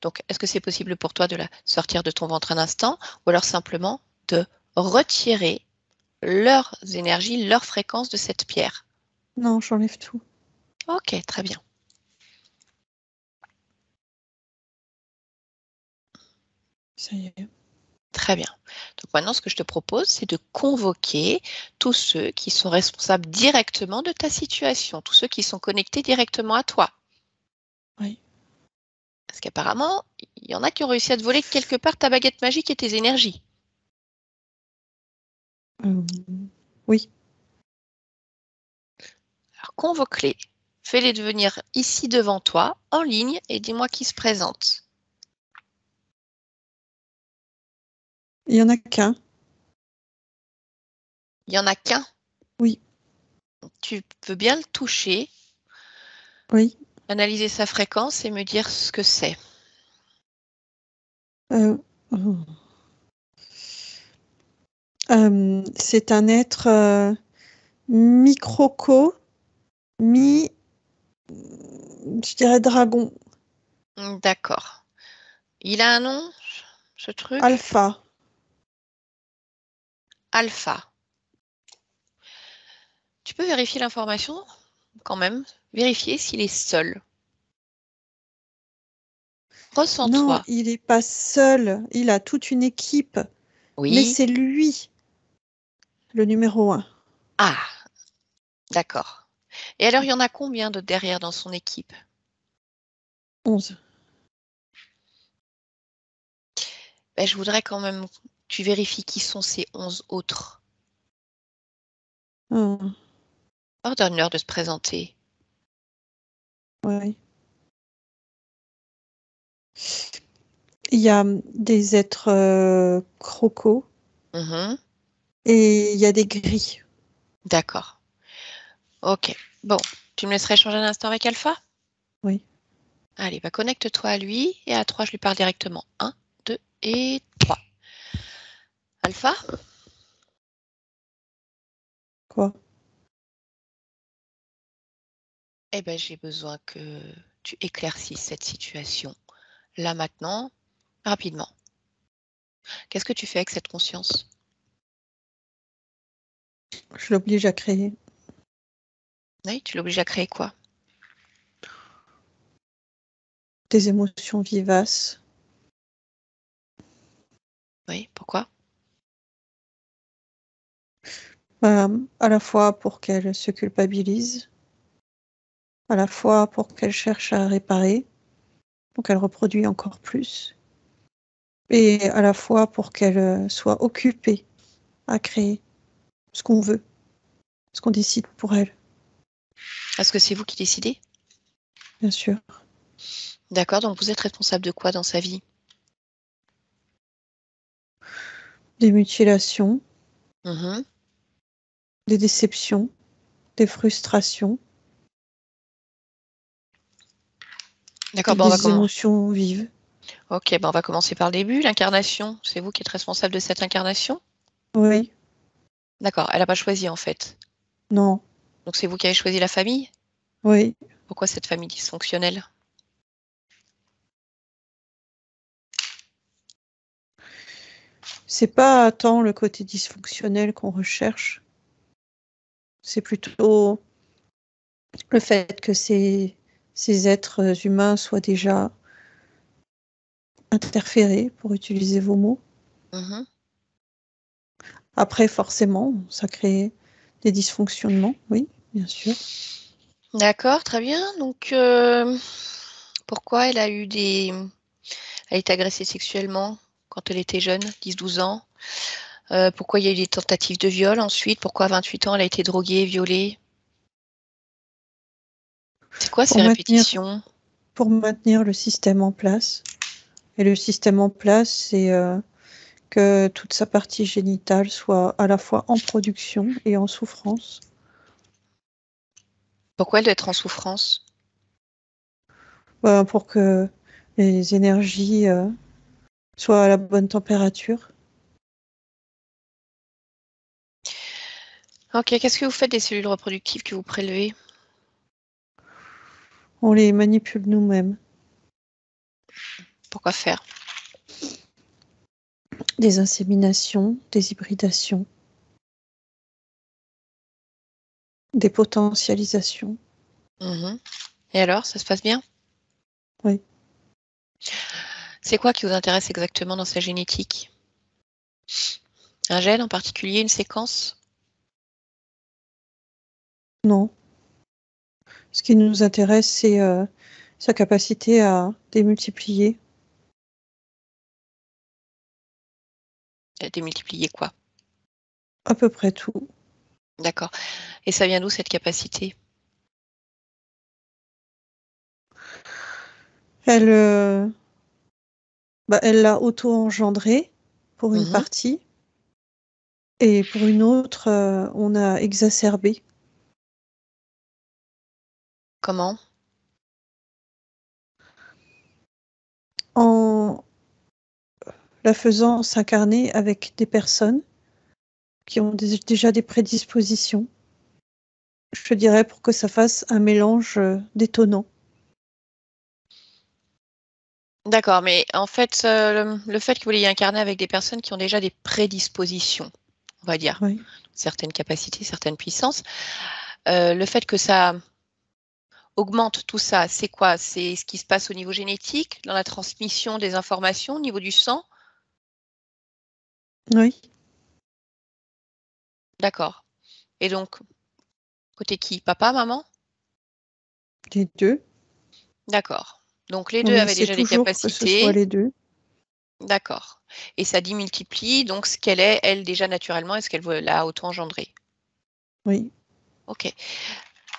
Donc, est-ce que c'est possible pour toi de la sortir de ton ventre un instant ou alors simplement de retirer leurs énergies, leur fréquence de cette pierre? Non, j'enlève tout. Ok, très bien. Ça y est. Très bien. Donc maintenant, ce que je te propose, c'est de convoquer tous ceux qui sont responsables directement de ta situation, tous ceux qui sont connectés directement à toi. Oui. Parce qu'apparemment, il y en a qui ont réussi à te voler quelque part ta baguette magique et tes énergies. Euh, oui. Alors convoque-les, fais-les devenir ici devant toi, en ligne, et dis-moi qui se présente. Il y en a qu'un. Il n'y en a qu'un. Oui, Tu peux bien le toucher, oui. analyser sa fréquence et me dire ce que c'est. Euh, oh. C'est un être mi-croco, mi, je dirais dragon. D'accord. Il a un nom, ce truc? Alpha. Alpha. Tu peux vérifier l'information quand même, vérifier s'il est seul. Non, Ressens-toi. il n'est pas seul. Il a toute une équipe. Mais Oui. c'est lui, le numéro 1. Ah, d'accord. Et alors, il y en a combien de derrière dans son équipe? 11. Ben, je voudrais quand même que tu vérifies qui sont ces 11 autres. Ah, Ordonne-leur de se présenter. oui. Il y a des êtres crocos Mhm, et il y a des gris. d'accord. Ok. Bon, tu me laisserais échanger un instant avec Alpha? Oui. Allez, bah connecte-toi à lui et à 3, je lui parle directement. 1, 2 et 3. Alpha? Quoi? Eh ben, j'ai besoin que tu éclaircisses cette situation. Là maintenant, rapidement. Qu'est-ce que tu fais avec cette conscience? Je l'oblige à créer. Oui, tu l'obliges à créer quoi? Des émotions vivaces. Oui, pourquoi? À la fois pour qu'elle se culpabilise, à la fois pour qu'elle cherche à réparer, donc elle reproduit encore plus. Et à la fois pour qu'elle soit occupée à créer ce qu'on veut, ce qu'on décide pour elle, Est-ce que c'est vous qui décidez? bien sûr. D'accord, donc vous êtes responsable de quoi dans sa vie? Des mutilations, Mhm. des déceptions, des frustrations, D'accord, on va des émotions vives. Ok, on va commencer par le début. L'incarnation, c'est vous qui êtes responsable de cette incarnation? Oui, D'accord, elle n'a pas choisi en fait. non, Donc c'est vous qui avez choisi la famille? oui. Pourquoi cette famille dysfonctionnelle? C'est pas tant le côté dysfonctionnel qu'on recherche, c'est plutôt le fait que ces êtres humains soient déjà interférés, pour utiliser vos mots. Mhm. Après, forcément, ça crée des dysfonctionnements, oui, bien sûr. D'accord, très bien. Donc pourquoi elle a eu des... Elle a été agressée sexuellement quand elle était jeune, 10-12 ans? Pourquoi il y a eu des tentatives de viol ensuite? Pourquoi à 28 ans elle a été droguée, violée? C'est quoi ces répétitions? Pour maintenir le système en place. Et le système en place, c'est que toute sa partie génitale soit à la fois en production et en souffrance. Pourquoi elle doit être en souffrance? Pour que les énergies soient à la bonne température. Ok, qu'est-ce que vous faites des cellules reproductives que vous prélevez? On les manipule nous-mêmes. Pourquoi faire? Des inséminations, des hybridations, des potentialisations. Mhm. Et alors, ça se passe bien? Oui. C'est quoi qui vous intéresse exactement dans sa génétique? Un gène en particulier, une séquence? Non. Ce qui nous intéresse, c'est sa capacité à démultiplier. Démultiplier quoi? À peu près tout. D'accord. Et ça vient d'où cette capacité? Elle elle l'a auto-engendré pour une Mhm. partie, et pour une autre, on a exacerbé. Comment? En la faisant s'incarner avec des personnes qui ont déjà des prédispositions, je dirais, pour que ça fasse un mélange détonnant. D'accord, mais en fait, le fait que vous l'ayez incarné avec des personnes qui ont déjà des prédispositions, on va dire, Oui. certaines capacités, certaines puissances, le fait que ça augmente tout ça, c'est quoi? C'est ce qui se passe au niveau génétique, dans la transmission des informations, au niveau du sang? Oui, D'accord. Et donc, côté qui? Papa, maman? les deux. D'accord. Donc les deux On avaient essaie déjà des toujours que ce soit capacités. les deux. D'accord. Et ça démultiplie donc ce qu'elle est, elle, déjà naturellement, est-ce qu'elle l'a auto-engendré? Oui. Ok.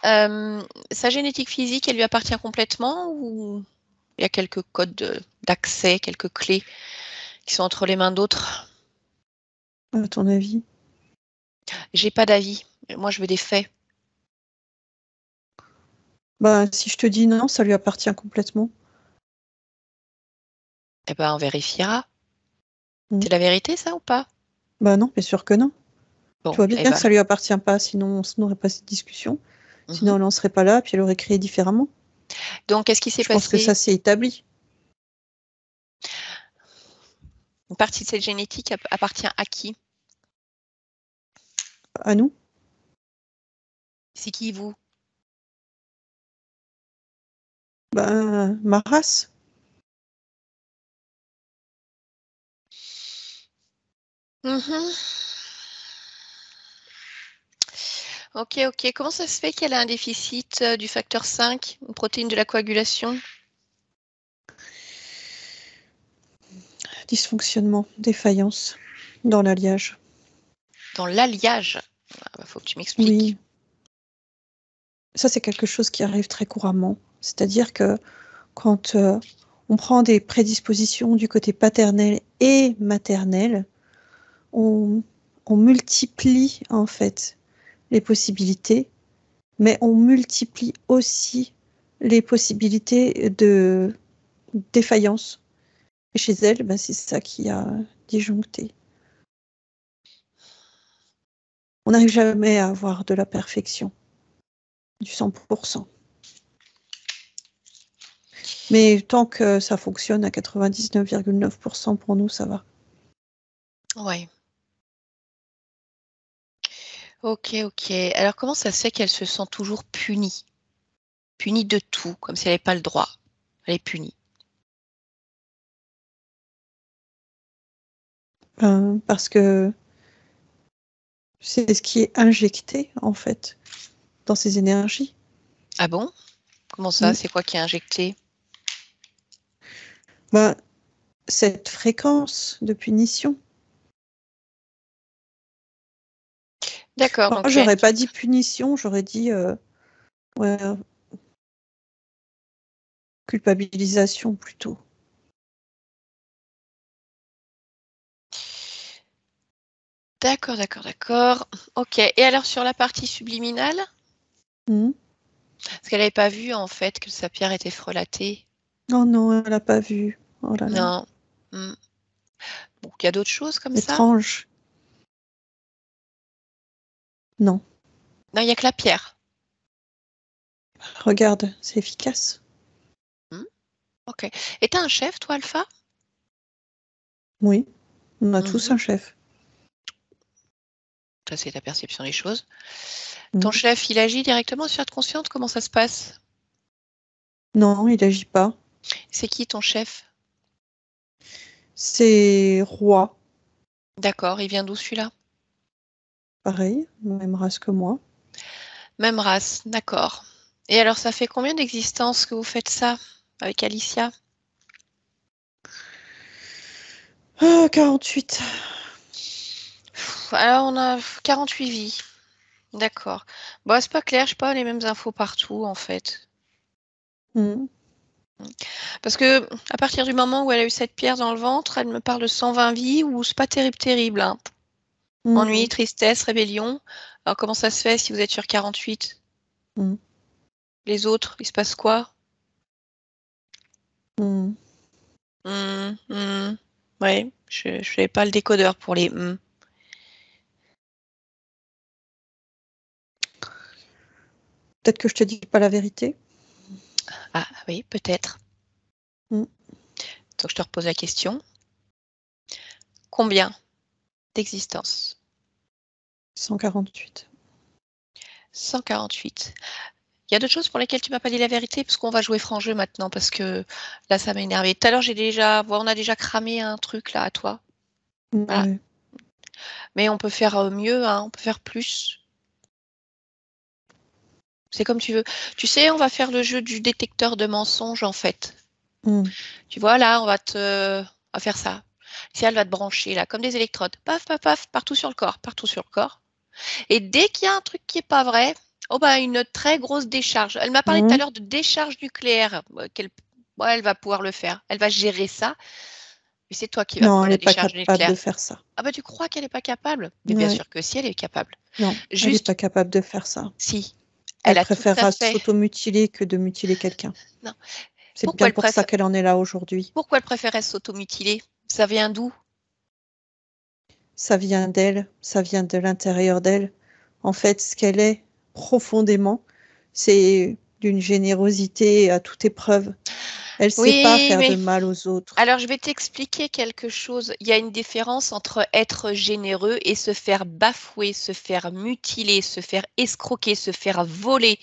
Sa génétique physique, elle lui appartient complètement ou il y a quelques codes d'accès, quelques clés qui sont entre les mains d'autres? À ton avis? J'ai pas d'avis. Moi, je veux des faits. Si je te dis non, ça lui appartient complètement. Eh ben, on vérifiera. Mm. C'est la vérité, ça, ou pas? Non, bien sûr que non. Tu Bon, vois bien eh que ben. ça lui appartient pas, sinon on n'aurait pas cette discussion. Mhm. Sinon, elle n'en serait pas là, puis elle aurait créé différemment. Donc, qu'est-ce qui s'est Je pense que passé? ça, c'est établi. Une partie de cette génétique appartient à qui? À nous, C'est qui, vous? ma race. Mhm. Ok, ok. Comment ça se fait qu'elle a un déficit du facteur 5, une protéine de la coagulation? Dysfonctionnement, défaillance dans l'alliage. Dans l'alliage, faut que tu m'expliques. Oui. Ça, c'est quelque chose qui arrive très couramment. C'est-à-dire que quand on prend des prédispositions du côté paternel et maternel, on multiplie en fait les possibilités, mais on multiplie aussi les possibilités de défaillance. Et chez elle, c'est ça qui a disjoncté. On n'arrive jamais à avoir de la perfection, du 100%. Mais tant que ça fonctionne à 99,9% pour nous, ça va. Ouais. Ok. Alors, comment ça se fait qu'elle se sent toujours punie? Punie de tout, comme si elle n'avait pas le droit. Elle est punie. Parce que c'est ce qui est injecté, en fait, dans ces énergies. Ah bon? Comment ça? C'est quoi qui est injecté? Cette fréquence de punition. D'accord. Donc j'aurais pas dit punition, j'aurais dit culpabilisation plutôt. D'accord. Ok. Et alors sur la partie subliminale? Parce qu'elle n'avait pas vu en fait que sa pierre était frelatée. Non, elle n'a pas vu. Oh là là. Non. Bon, il y a d'autres choses comme ça? Étrange. Non. Non, il n'y a que la pierre. Regarde, c'est efficace. Ok. Et t'as un chef, toi, Alpha? Oui, on a tous un chef. Ça, c'est ta perception des choses. Ton chef, il agit directement sur ta conscience? Comment ça se passe? Non, il n'agit pas. C'est qui ton chef? C'est Roi. D'accord, il vient d'où celui-là? Pareil, même race que moi. Même race, d'accord. Et alors, ça fait combien d'existences que vous faites ça avec Alicia? 48. Alors, on a 48 vies. D'accord. Bon, c'est pas clair, je n'ai pas les mêmes infos partout, en fait. Parce que à partir du moment où elle a eu cette pierre dans le ventre, elle me parle de 120 vies ou c'est pas terrible. Hein. Ennui, tristesse, rébellion. Alors comment ça se fait si vous êtes sur 48? Les autres, il se passe quoi? Ouais, je n'avais pas le décodeur pour les Peut-être que je te dis pas la vérité. Ah oui, peut-être. Donc je te repose la question. Combien d'existences? 148. 148. Il y a d'autres choses pour lesquelles tu m'as pas dit la vérité, parce qu'on va jouer franc jeu maintenant, parce que là, ça m'a énervé. Tout à l'heure, on a déjà cramé un truc là à toi. Voilà. Ouais. Mais on peut faire mieux, hein, on peut faire plus. C'est comme tu veux. Tu sais, on va faire le jeu du détecteur de mensonges, en fait. Tu vois, là, on va faire ça. Si elle va te brancher, là, comme des électrodes. Paf, paf, paf, partout sur le corps. Et dès qu'il y a un truc qui n'est pas vrai, une très grosse décharge. Elle m'a parlé tout à l'heure de décharge nucléaire. Elle va pouvoir le faire. Elle va gérer ça. Mais c'est toi qui vas Non, prendre elle la n'est pas décharge capable nucléaire. de faire ça. Ah bah tu crois qu'elle n'est pas capable? Mais bien sûr que si, elle est capable. Non, elle n'est pas capable de faire ça. Si. Elle préférera s'automutiler que de mutiler quelqu'un. Non. C'est bien pour ça qu'elle en est là aujourd'hui. Pourquoi elle préférait s'automutiler? Ça vient d'où? Ça vient d'elle, ça vient de l'intérieur d'elle. En fait, ce qu'elle est profondément, c'est d'une générosité à toute épreuve. Elle ne sait pas faire de mal aux autres. Alors, je vais t'expliquer quelque chose. Il y a une différence entre être généreux et se faire bafouer, se faire mutiler, se faire escroquer, se faire voler.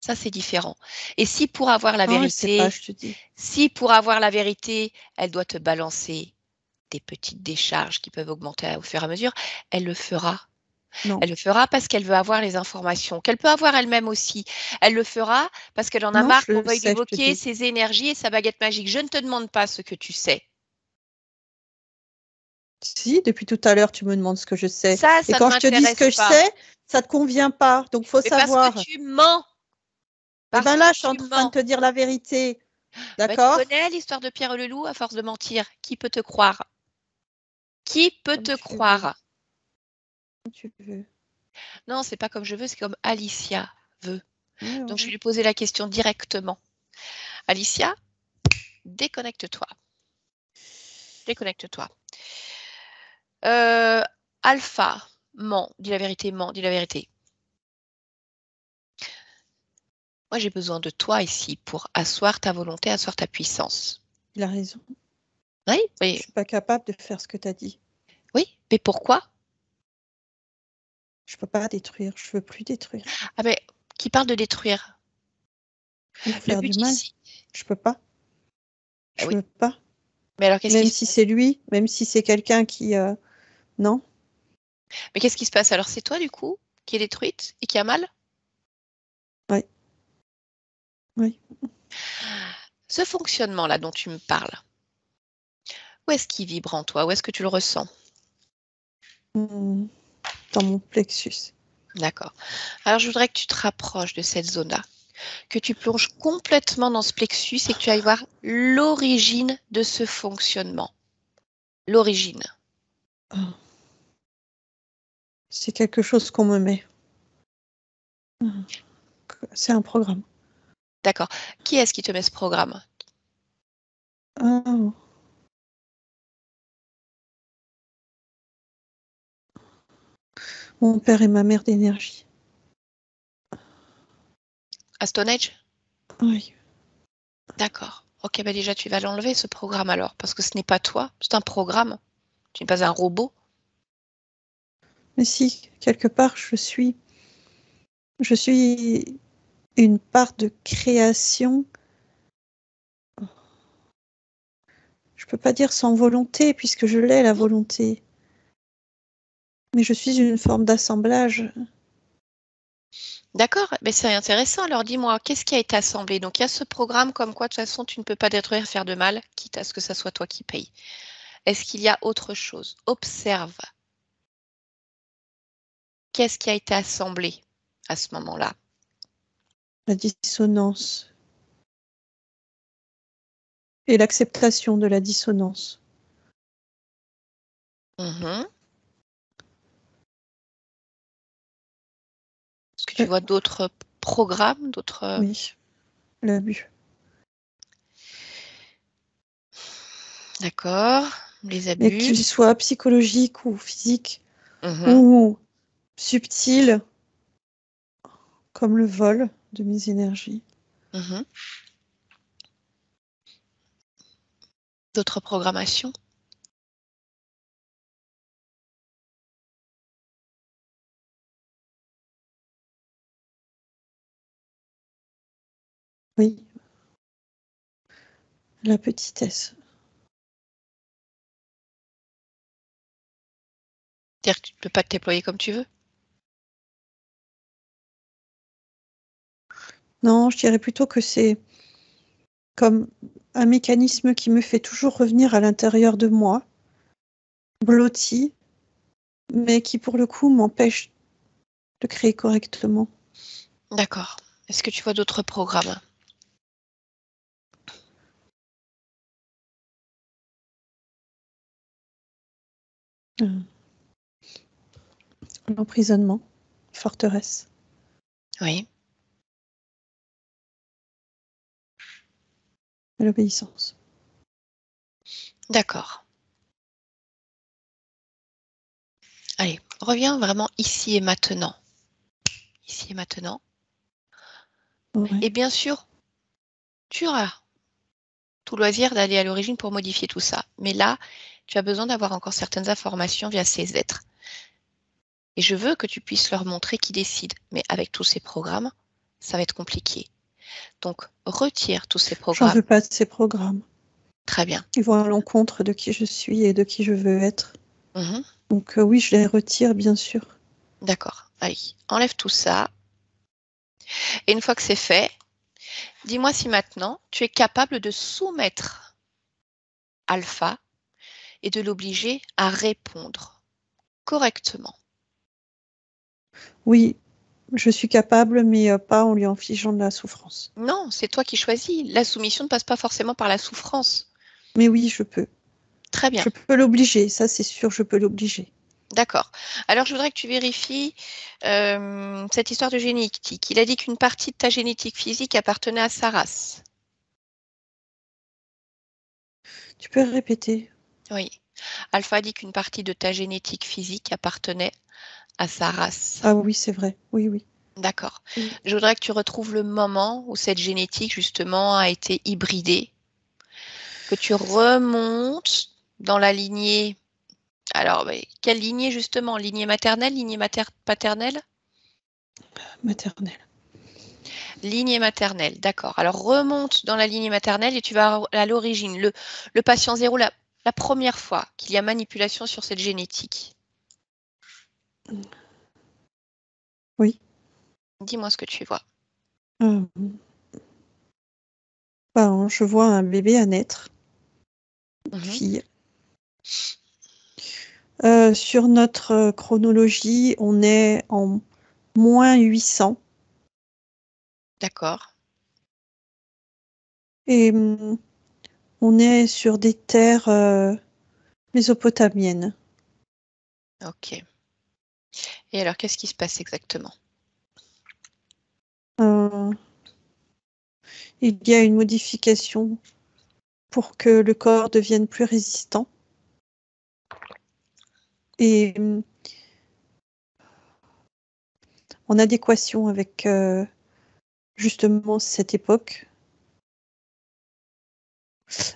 Ça, c'est différent. Et si pour avoir la vérité, elle doit te balancer des petites décharges qui peuvent augmenter au fur et à mesure, elle le fera. Non. Elle le fera parce qu'elle veut avoir les informations, qu'elle peut avoir elle-même aussi. Elle le fera parce qu'elle en a marre qu'on veuille évoquer ses énergies et sa baguette magique. Je ne te demande pas ce que tu sais. Si, depuis tout à l'heure, tu me demandes ce que je sais. Ça Et ne quand je te dis ce que je m'intéresse pas. sais, ça te convient pas. Donc, faut Mais savoir. parce que tu mens. Et Parce ben que là, je suis en tu train de mens. te dire la vérité. Bah, tu D'accord? connais l'histoire de Pierre le Loup à force de mentir. Qui peut te croire? Qui peut Comme te tu veux. croire? Comme tu veux. Non, c'est pas comme je veux, c'est comme Alicia veut. Ouais, Donc je vais ouais. lui poser la question directement. Alicia, déconnecte-toi. Déconnecte-toi. Alpha, ment, dis la vérité, ment, dis la vérité. Moi, j'ai besoin de toi ici pour asseoir ta volonté, asseoir ta puissance. Il a raison. Oui, Je oui, suis pas capable de faire ce que tu as dit. oui, mais pourquoi? Je peux pas détruire. Je veux plus détruire. Ah mais qui parle de détruire? Ou Le faire du but mal. ici. Je peux pas. Ah Je oui, veux pas. mais alors qu'est-ce qui Même se si passe? c'est lui, même si c'est quelqu'un qui... Non. Mais qu'est-ce qui se passe? Alors c'est toi du coup qui est détruite et qui a mal? Oui. Oui. Ce fonctionnement-là dont tu me parles, où est-ce qu'il vibre en toi? Où est-ce que tu le ressens? Dans mon plexus. D'accord. Alors je voudrais que tu te rapproches de cette zone-là, que tu plonges complètement dans ce plexus et que tu ailles voir l'origine de ce fonctionnement. L'origine. Ah. C'est quelque chose qu'on me met. C'est un programme. D'accord. Qui est-ce qui te met ce programme? Ah. Mon père et ma mère d'énergie. À Stone Age? Oui. D'accord. Ok, bah déjà tu vas l'enlever ce programme alors, parce que ce n'est pas toi, c'est un programme. Tu n'es pas un robot. Mais si, quelque part, je suis une part de création. Je peux pas dire sans volonté, puisque je l'ai, la volonté. Mais je suis une forme d'assemblage. D'accord, mais c'est intéressant. Alors dis-moi, qu'est-ce qui a été assemblé? Donc il y a ce programme comme quoi de toute façon tu ne peux pas détruire, faire de mal, quitte à ce que ça soit toi qui paye. Est-ce qu'il y a autre chose? Observe. Qu'est-ce qui a été assemblé à ce moment-là? La dissonance. Et l'acceptation de la dissonance. Est-ce que tu vois d'autres programmes, d'autres... Oui, l'abus. D'accord, les Mais abus. qu'il soit psychologique ou physique, Mhm. ou subtil, comme le vol de mes énergies. Mhm. D'autres programmations? Oui. La petitesse. C'est-à-dire que tu ne peux pas te déployer comme tu veux? Non, je dirais plutôt que c'est comme un mécanisme qui me fait toujours revenir à l'intérieur de moi, blotti, mais qui pour le coup m'empêche de créer correctement. D'accord. Est-ce que tu vois d'autres programmes? L'emprisonnement, forteresse, Oui. et l'obéissance. D'accord. Allez, reviens vraiment ici et maintenant. Ici et maintenant. Ouais. Et bien sûr, tu auras tout loisir d'aller à l'origine pour modifier tout ça. Mais là, tu as besoin d'avoir encore certaines informations via ces êtres. Et je veux que tu puisses leur montrer qui décide. Mais avec tous ces programmes, ça va être compliqué. Donc, retire tous ces J'en programmes. veux pas de ces programmes. Très bien. Ils vont à l'encontre de qui je suis et de qui je veux être. Mhm. Donc oui, je les retire, bien sûr. D'accord. Allez, enlève tout ça. Et une fois que c'est fait, dis-moi si maintenant tu es capable de soumettre Alpha et de l'obliger à répondre correctement. Oui, je suis capable, mais pas en lui infligeant de la souffrance. Non, c'est toi qui choisis. La soumission ne passe pas forcément par la souffrance. Mais oui, je peux. Très bien, Je peux l'obliger, ça c'est sûr, je peux l'obliger. d'accord. Alors, je voudrais que tu vérifies cette histoire de génétique. Il a dit qu'une partie de ta génétique physique appartenait à sa race. Tu peux répéter? Oui. Alpha dit qu'une partie de ta génétique physique appartenait à sa race. Ah oui, c'est vrai. Oui, oui. D'accord. Oui. Je voudrais que tu retrouves le moment où cette génétique, justement, a été hybridée, que tu remontes dans la lignée. Alors, quelle lignée, justement? Lignée maternelle, lignée paternelle? Maternelle. Lignée maternelle, d'accord. Alors, remonte dans la lignée maternelle et tu vas à l'origine. Le patient zéro, la première fois qu'il y a manipulation sur cette génétique. Oui. Dis-moi ce que tu vois. Ben, je vois un bébé à naître, une Mhm. fille. Sur notre chronologie, on est en moins 800. D'accord. Et on est sur des terres mésopotamiennes. Ok. Et alors, qu'est-ce qui se passe exactement? Euh, il y a une modification pour que le corps devienne plus résistant. Et en adéquation avec justement cette époque.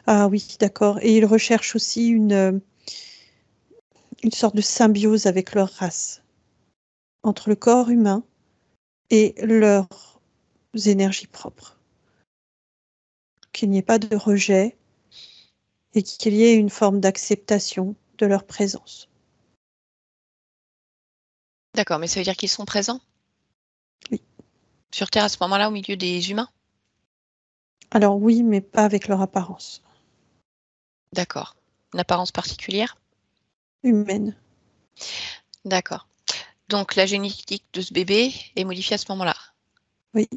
Ah oui, d'accord. Et ils recherchent aussi une sorte de symbiose avec leur race, entre le corps humain et leurs énergies propres. Qu'il n'y ait pas de rejet et qu'il y ait une forme d'acceptation de leur présence. D'accord, mais ça veut dire qu'ils sont présents Oui. sur Terre à ce moment-là, au milieu des humains? Alors oui, mais pas avec leur apparence D'accord. Une apparence particulière? humaine. D'accord. Donc, la génétique de ce bébé est modifiée à ce moment-là. Oui.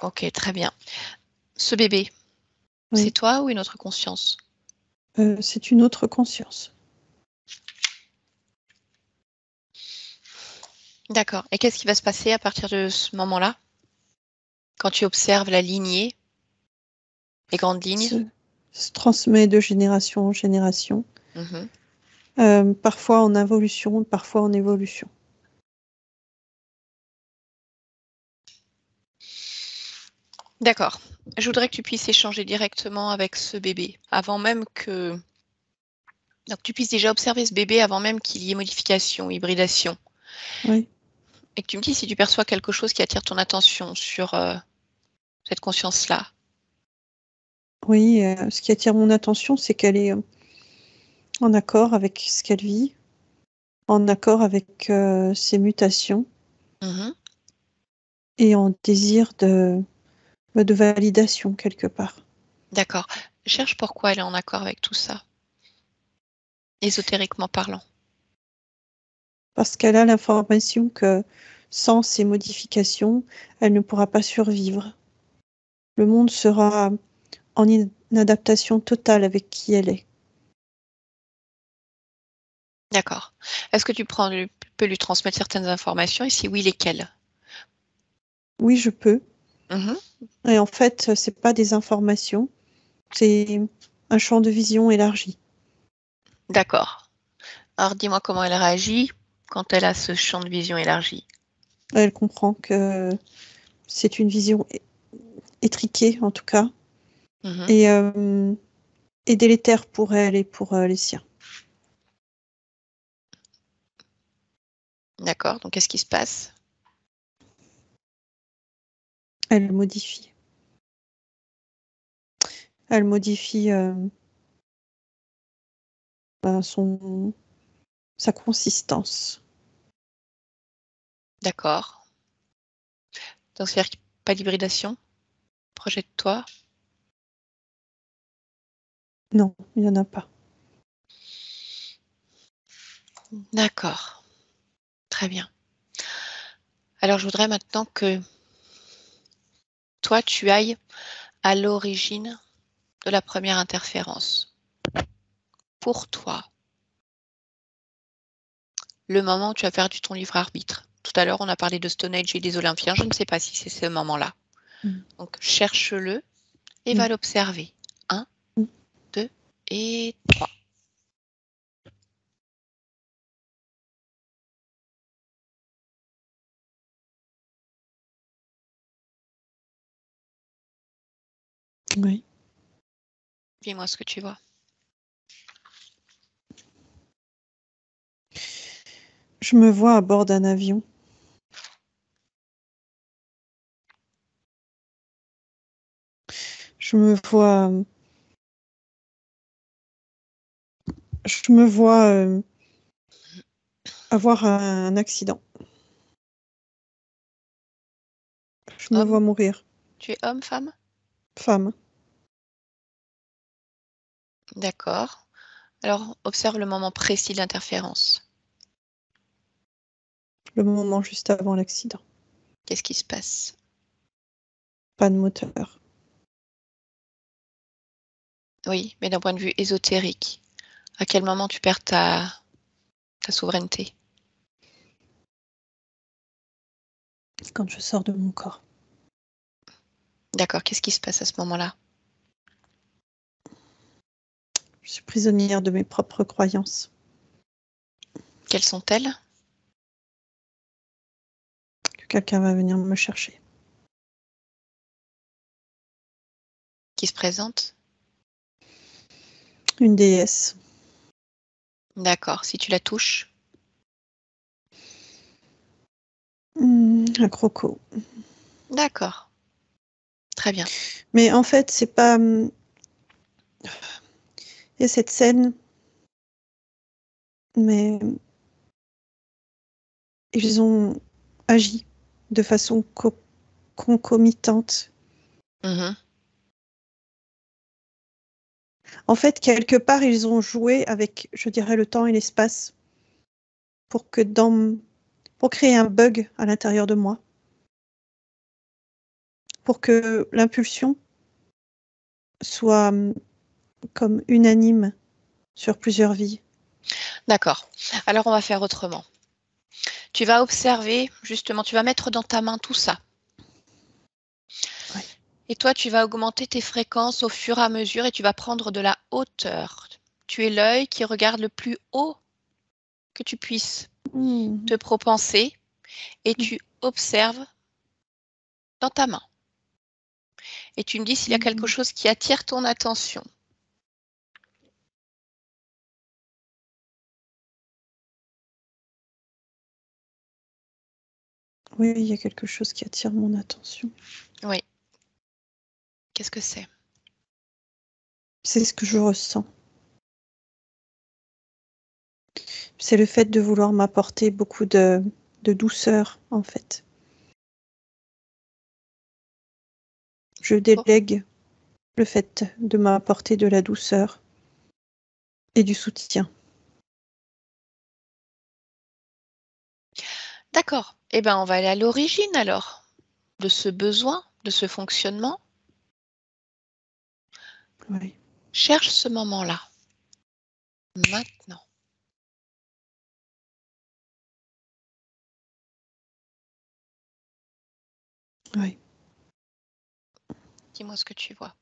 Ok, très bien. Ce bébé, c'est Oui. toi ou une autre conscience? C'est une autre conscience. D'accord. Et qu'est-ce qui va se passer à partir de ce moment-là, quand tu observes la lignée, les grandes lignes? Se transmet de génération en génération, Mhm. parfois en involution, parfois en évolution. D'accord. Je voudrais que tu puisses échanger directement avec ce bébé, avant même que... Donc, tu puisses déjà observer ce bébé avant même qu'il y ait modification, hybridation. Oui. Et que tu me dis si tu perçois quelque chose qui attire ton attention sur cette conscience-là. Oui, ce qui attire mon attention, c'est qu'elle est en accord avec ce qu'elle vit, en accord avec ses mutations Mhm. et en désir de validation quelque part. D'accord. Cherche pourquoi elle est en accord avec tout ça, ésotériquement parlant. Parce qu'elle a l'information que sans ces modifications, elle ne pourra pas survivre. Le monde sera en inadaptation totale avec qui elle est. D'accord. Est-ce que tu peux lui transmettre certaines informations et si oui, lesquelles? Oui, je peux. Mhm. Et en fait, c'est pas des informations, c'est un champ de vision élargi. D'accord. Alors dis-moi comment elle réagit quand elle a ce champ de vision élargi. Elle comprend que c'est une vision étriquée, en tout cas, Mhm. et, et délétère pour elle et pour les siens. D'accord. Donc qu'est-ce qui se passe? Elle modifie. Elle modifie sa consistance. D'accord. Donc c'est-à-dire qu'il n'y a pas d'hybridation? Projette-toi. Non, il n'y en a pas. D'accord. Très bien. Alors, je voudrais maintenant que toi, tu ailles à l'origine de la première interférence. Pour toi, le moment où tu as perdu ton libre arbitre. Tout à l'heure, on a parlé de Stone Age et des Olympiens. Je ne sais pas si c'est ce moment-là. Mm. Donc, cherche-le et Mm. va l'observer. 1, Mm. 2 et 3. Oui. Dis-moi ce que tu vois. Je me vois à bord d'un avion. Je me vois avoir un accident. Je me vois Homme? mourir. Tu es homme, femme? Femme. D'accord. Alors, observe le moment précis de l'interférence. Le moment juste avant l'accident. Qu'est-ce qui se passe? Pas de moteur. Oui, mais d'un point de vue ésotérique, à quel moment tu perds ta souveraineté? Quand je sors de mon corps. D'accord, qu'est-ce qui se passe à ce moment-là? Je suis prisonnière de mes propres croyances. Quelles sont-elles? Que quelqu'un va venir me chercher. Qui se présentent? Une déesse. D'accord, si tu la touches? Un croco. D'accord, très bien. Mais en fait, c'est pas. Il y a cette scène, mais ils ont agi de façon concomitante. Mmh. En fait, quelque part, ils ont joué avec, je dirais, le temps et l'espace pour pour créer un bug à l'intérieur de moi, pour que l'impulsion soit comme unanime sur plusieurs vies. D'accord. Alors on va faire autrement. Tu vas observer, justement, tu vas mettre dans ta main tout ça. Ouais. Et toi, tu vas augmenter tes fréquences au fur et à mesure et tu vas prendre de la hauteur. Tu es l'œil qui regarde le plus haut que tu puisses Mmh. te propenser et tu observes dans ta main. Et tu me dis s'il y a quelque chose qui attire ton attention. Oui, il y a quelque chose qui attire mon attention. Oui. Qu'est-ce que c'est? C'est ce que je ressens. C'est le fait de vouloir m'apporter beaucoup de douceur, en fait. Je délègue le fait de m'apporter de la douceur et du soutien. D'accord. Eh bien, on va aller à l'origine alors de ce besoin, de ce fonctionnement. Oui. Cherche ce moment-là. Maintenant. Oui. Dis-moi ce que tu vois.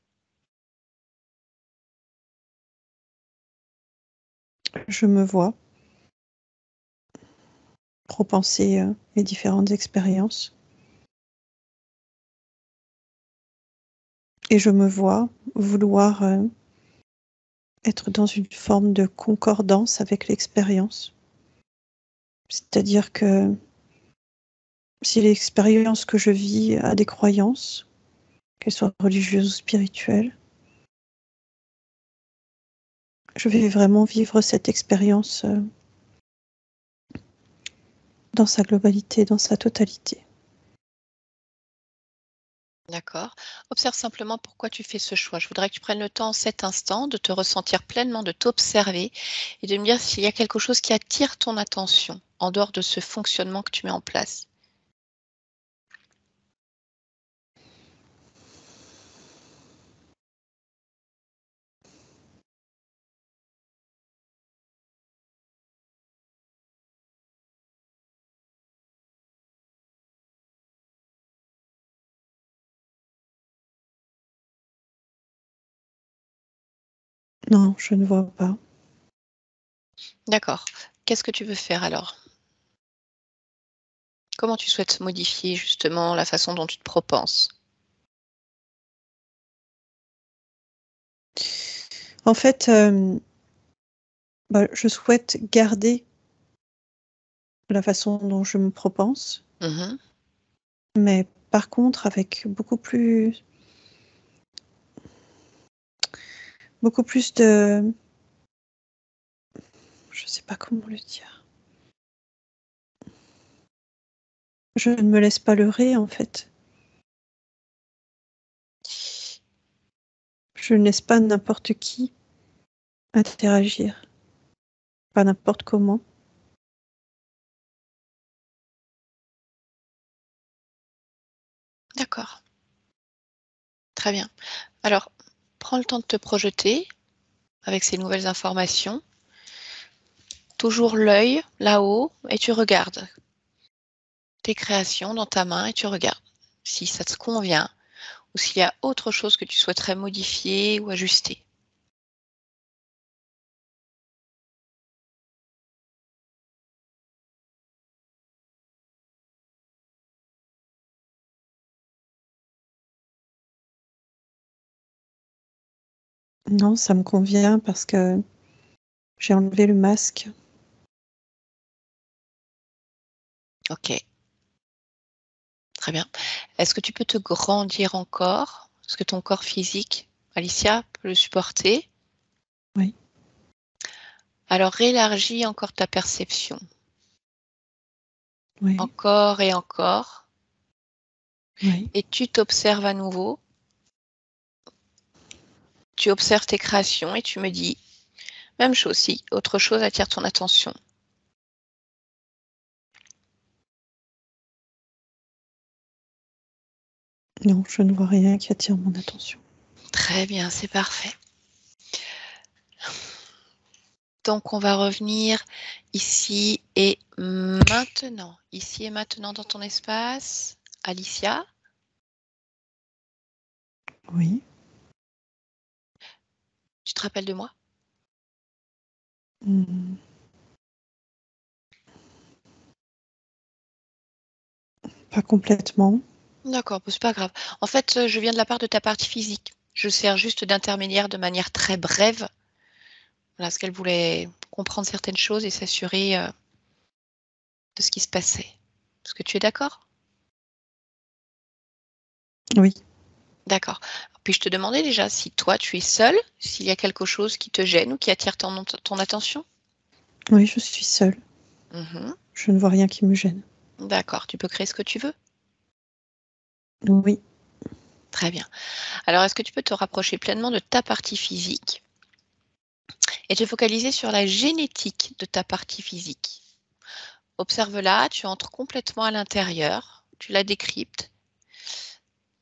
Je me vois repenser mes différentes expériences. Et je me vois vouloir être dans une forme de concordance avec l'expérience. C'est-à-dire que si l'expérience que je vis a des croyances, qu'elles soient religieuses ou spirituelles, je vais vraiment vivre cette expérience dans sa globalité, dans sa totalité. D'accord. Observe simplement pourquoi tu fais ce choix. Je voudrais que tu prennes le temps, en cet instant, de te ressentir pleinement, de t'observer et de me dire s'il y a quelque chose qui attire ton attention en dehors de ce fonctionnement que tu mets en place. Non, je ne vois pas. D'accord. Qu'est-ce que tu veux faire alors? Comment tu souhaites modifier justement la façon dont tu te propenses? En fait, je souhaite garder la façon dont je me propense, Mmh. mais par contre avec beaucoup plus de, je sais pas comment le dire. Je ne me laisse pas leurrer, en fait. Je ne laisse pas n'importe qui interagir, pas n'importe comment. D'accord, très bien. Alors, prends le temps de te projeter avec ces nouvelles informations. Toujours l'œil là-haut et tu regardes tes créations dans ta main et tu regardes si ça te convient ou s'il y a autre chose que tu souhaiterais modifier ou ajuster. Non, ça me convient parce que j'ai enlevé le masque. OK, très bien. Est-ce que tu peux te grandir encore? Est-ce que ton corps physique, Alicia, peut le supporter? Oui, Alors élargis encore ta perception, oui, encore, oui. et tu t'observes à nouveau. Tu observes tes créations et tu me dis, même chose, si autre chose attire ton attention. Non, je ne vois rien qui attire mon attention. Très bien, c'est parfait. Donc on va revenir ici et maintenant. Ici et maintenant dans ton espace. Alicia, Oui. tu te rappelles de moi? Mmh, pas complètement. D'accord, bah, c'est pas grave. En fait, je viens de la part de ta partie physique. Je sers juste d'intermédiaire de manière très brève. Voilà, parce qu'elle voulait comprendre certaines choses et s'assurer, de ce qui se passait. Est-ce que tu es d'accord? Oui, D'accord. Puis-je te demander déjà si toi tu es seule, s'il y a quelque chose qui te gêne ou qui attire ton attention? oui, je suis seule. Mmh. Je ne vois rien qui me gêne. D'accord, tu peux créer ce que tu veux? Oui, Très bien. Alors est-ce que tu peux te rapprocher pleinement de ta partie physique et te focaliser sur la génétique de ta partie physique? Observe-la, tu entres complètement à l'intérieur, tu la décryptes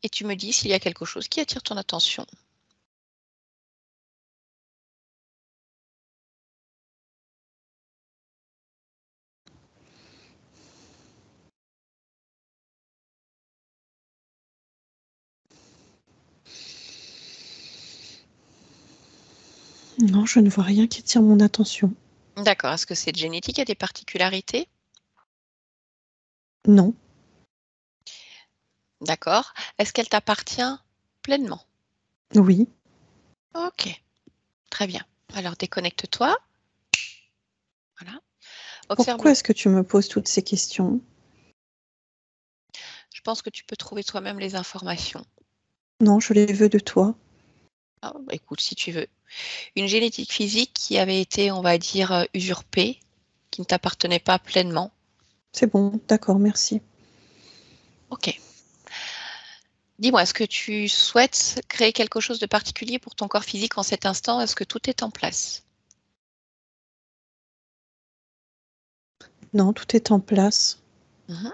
et tu me dis s'il y a quelque chose qui attire ton attention. non, je ne vois rien qui attire mon attention. D'accord, est-ce que cette génétique a des particularités? Non, D'accord. Est-ce qu'elle t'appartient pleinement? oui. OK, très bien. Alors déconnecte-toi, voilà. Observe Pourquoi le est-ce que tu me poses toutes ces questions? Je pense que tu peux trouver toi-même les informations. Non, je les veux de toi. Ah, bah, écoute, si tu veux. Une génétique physique qui avait été, on va dire, usurpée, qui ne t'appartenait pas pleinement. C'est bon, d'accord, merci. OK. Dis-moi, est-ce que tu souhaites créer quelque chose de particulier pour ton corps physique en cet instant? Est-ce que tout est en place? Non, tout est en place. Mmh.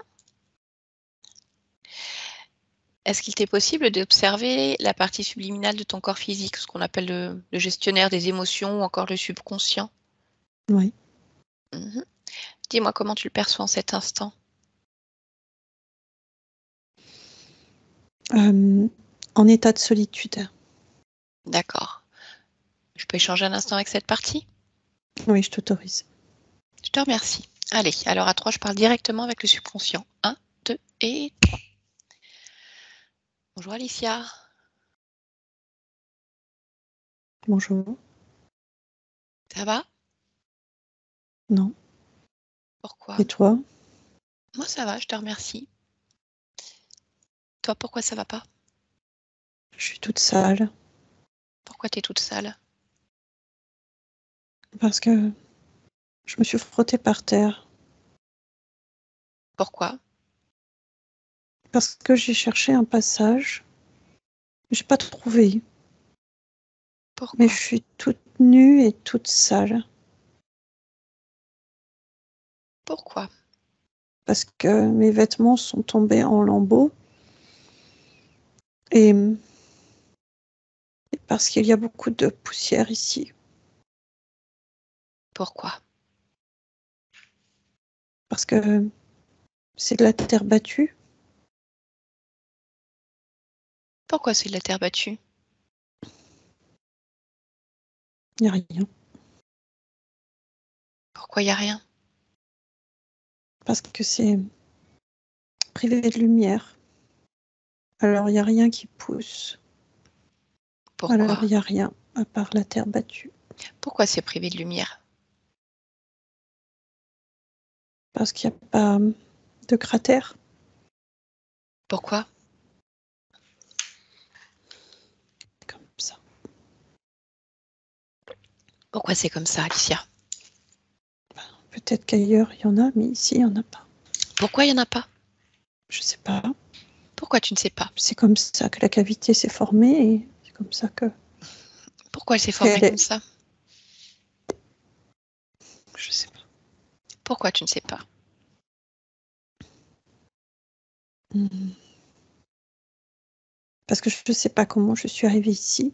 Est-ce qu'il t'est possible d'observer la partie subliminale de ton corps physique, ce qu'on appelle le gestionnaire des émotions ou encore le subconscient? Oui. Mmh. Dis-moi comment tu le perçois en cet instant? En état de solitude. D'accord. Je peux échanger un instant avec cette partie? Oui, je t'autorise. Je te remercie. Allez, alors à 3, je parle directement avec le subconscient. 1, 2 et 3. Bonjour Alicia. Bonjour. Ça va? Non. Pourquoi? Et toi? Moi ça va, je te remercie. Toi, pourquoi ça va pas? Je suis toute sale Pourquoi tu es toute sale? parce que je me suis frottée par terre. Pourquoi? Parce que j'ai cherché un passage, j'ai pas trouvé. Mais Pourquoi? je suis toute nue et toute sale. Pourquoi? Parce que mes vêtements sont tombés en lambeaux et parce qu'il y a beaucoup de poussière ici. Pourquoi? Parce que c'est de la terre battue. Pourquoi c'est de la terre battue? Il n'y a rien. Pourquoi il y a rien? Parce que c'est privé de lumière. Alors il n'y a rien qui pousse. Alors Pourquoi? il n'y a rien à part la terre battue. Pourquoi c'est privé de lumière? Parce qu'il n'y a pas de cratère. Pourquoi? Comme ça. Pourquoi c'est comme ça, Alicia? Peut-être qu'ailleurs il y en a, mais ici il n'y en a pas. Pourquoi il y en a pas? Je sais pas. Pourquoi tu ne sais pas? C'est comme ça que la cavité s'est formée et c'est comme ça que Pourquoi elle s'est formée qu'elle comme est. ça? Je sais pas. Pourquoi tu ne sais pas? Parce que je ne sais pas comment je suis arrivée ici.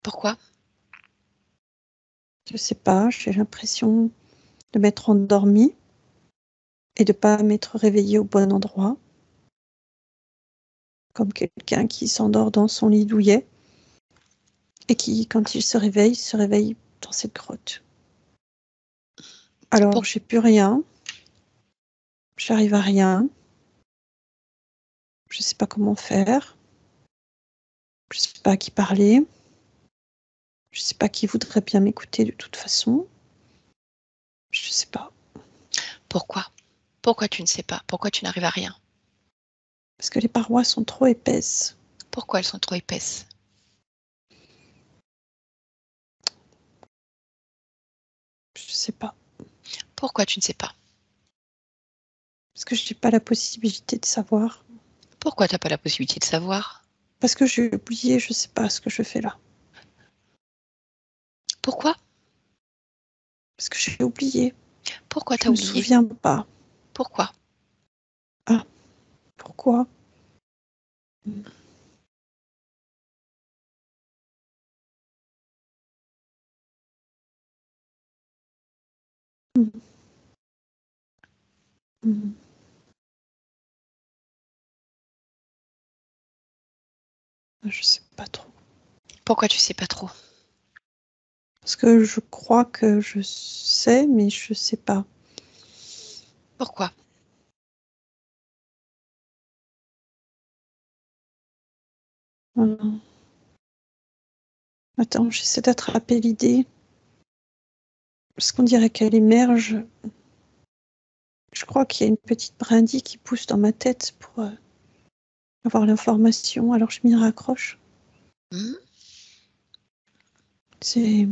Pourquoi? Je sais pas. J'ai l'impression de m'être endormie et de pas m'être réveillée au bon endroit. Comme quelqu'un qui s'endort dans son lit douillet et qui, quand il se réveille dans cette grotte. Alors, Pour- j'ai plus rien. J'arrive à rien. Je sais pas comment faire. Je sais pas à qui parler. Je sais pas qui voudrait bien m'écouter de toute façon. Je sais pas. Pourquoi? Pourquoi tu ne sais pas? Pourquoi tu n'arrives à rien? Parce que les parois sont trop épaisses. Pourquoi elles sont trop épaisses? Je sais pas. Pourquoi tu ne sais pas? Parce que j'ai pas la possibilité de savoir. Pourquoi tu n'as pas la possibilité de savoir? Parce que j'ai oublié, je sais pas ce que je fais là. Pourquoi? Parce que j'ai oublié. Pourquoi Je t'as me oublié? souviens pas. Pourquoi? Ah, pourquoi? Hmm. Hmm. Je sais pas trop. Pourquoi tu sais pas trop? Parce que je crois que je sais, mais je sais pas. Pourquoi? Hmm. Attends, j'essaie d'attraper l'idée. Parce qu'on dirait qu'elle émerge. Je crois qu'il y a une petite brindille qui pousse dans ma tête pour avoir l'information. Alors je m'y raccroche. Hmm. C'est,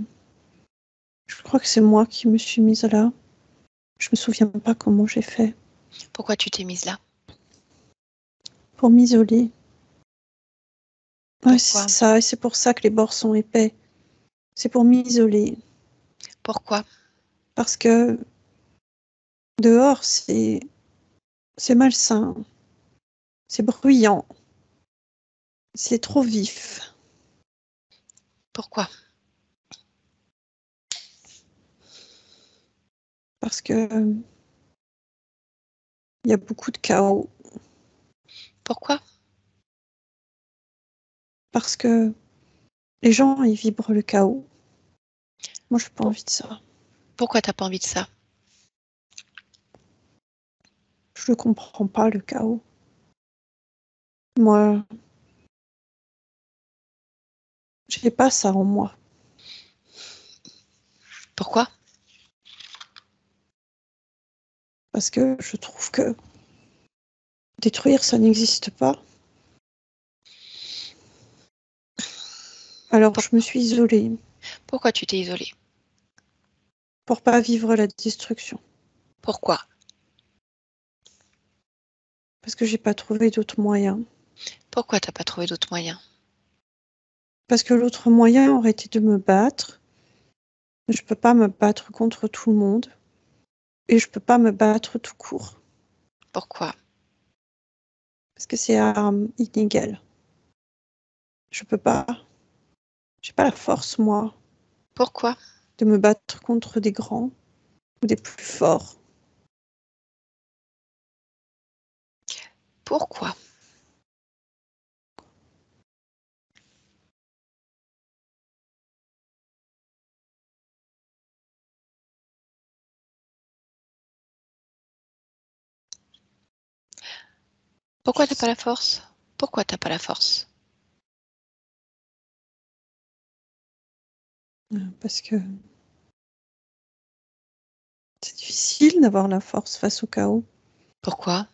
je crois que c'est moi qui me suis mise là. Je me souviens pas comment j'ai fait. Pourquoi tu t'es mise là? pour m'isoler. Ouais, c'est Pourquoi? ça, et c'est pour ça que les bords sont épais. C'est pour m'isoler. Pourquoi? Parce que dehors, c'est malsain, c'est bruyant, c'est trop vif. Pourquoi? Parce que il y a beaucoup de chaos. Pourquoi? Parce que les gens, ils vibrent le chaos. Moi, je n'ai pas envie de ça. Pourquoi t'as pas envie de ça? Je ne comprends pas, le chaos. Moi, j'ai pas ça en moi. Pourquoi? Parce que je trouve que détruire, ça n'existe pas. Alors, je me suis isolée Pourquoi tu t'es isolée? pour pas vivre la destruction. Pourquoi? Parce que j'ai pas trouvé d'autre moyen. Pourquoi t'as pas trouvé d'autres moyens? Parce que l'autre moyen aurait été de me battre. Je peux pas me battre contre tout le monde. Et je peux pas me battre tout court. Pourquoi? Parce que c'est arme inégale. Je peux pas. J'ai pas la force, moi, Pourquoi? de me battre contre des grands ou des plus forts. Pourquoi? Pourquoi t'as pas la force? Pourquoi t'as pas la force? Parce que c'est difficile d'avoir la force face au chaos. Pourquoi?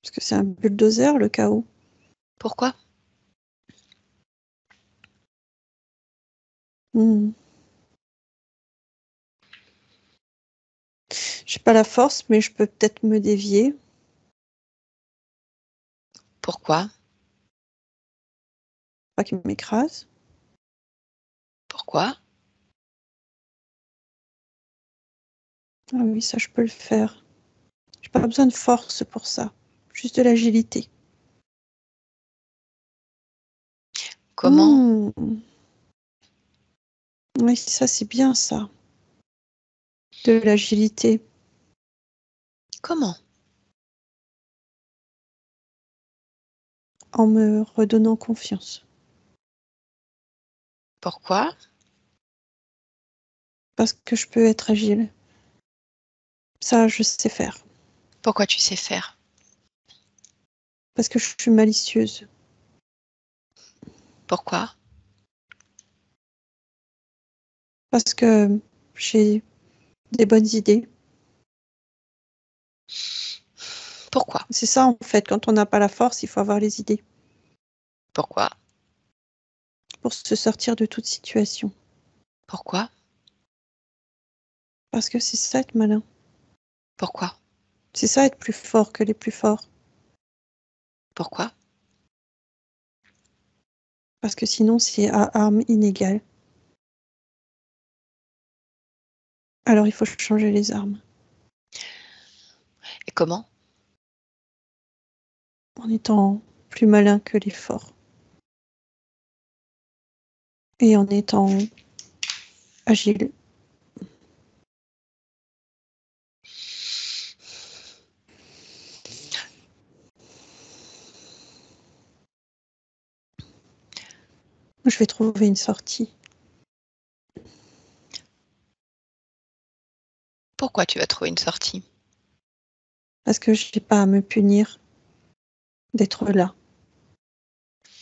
Parce que c'est un bulldozer, le chaos. Pourquoi? Hmm. J'ai pas la force, mais je peux peut-être me dévier. Pourquoi? Pas qu'il m'écrase. Pourquoi? Ah oui, ça, je peux le faire. J'ai pas besoin de force pour ça. Juste de l'agilité. Comment? Oui, ça, c'est bien, ça. De l'agilité. Comment? En me redonnant confiance. Pourquoi? Parce que je peux être agile. Ça, je sais faire. Pourquoi tu sais faire? Parce que je suis malicieuse. Pourquoi? Parce que j'ai des bonnes idées. Pourquoi? C'est ça, en fait. Quand on n'a pas la force, il faut avoir les idées. Pourquoi? Pour se sortir de toute situation. Pourquoi? Parce que c'est ça, être malin. Pourquoi? C'est ça, être plus fort que les plus forts. Pourquoi? Parce que sinon, c'est à armes inégales. Alors, il faut changer les armes. Et comment? En étant plus malin que les forts. Et en étant agile. Je vais trouver une sortie. Pourquoi tu vas trouver une sortie? Parce que je n'ai pas à me punir d'être là.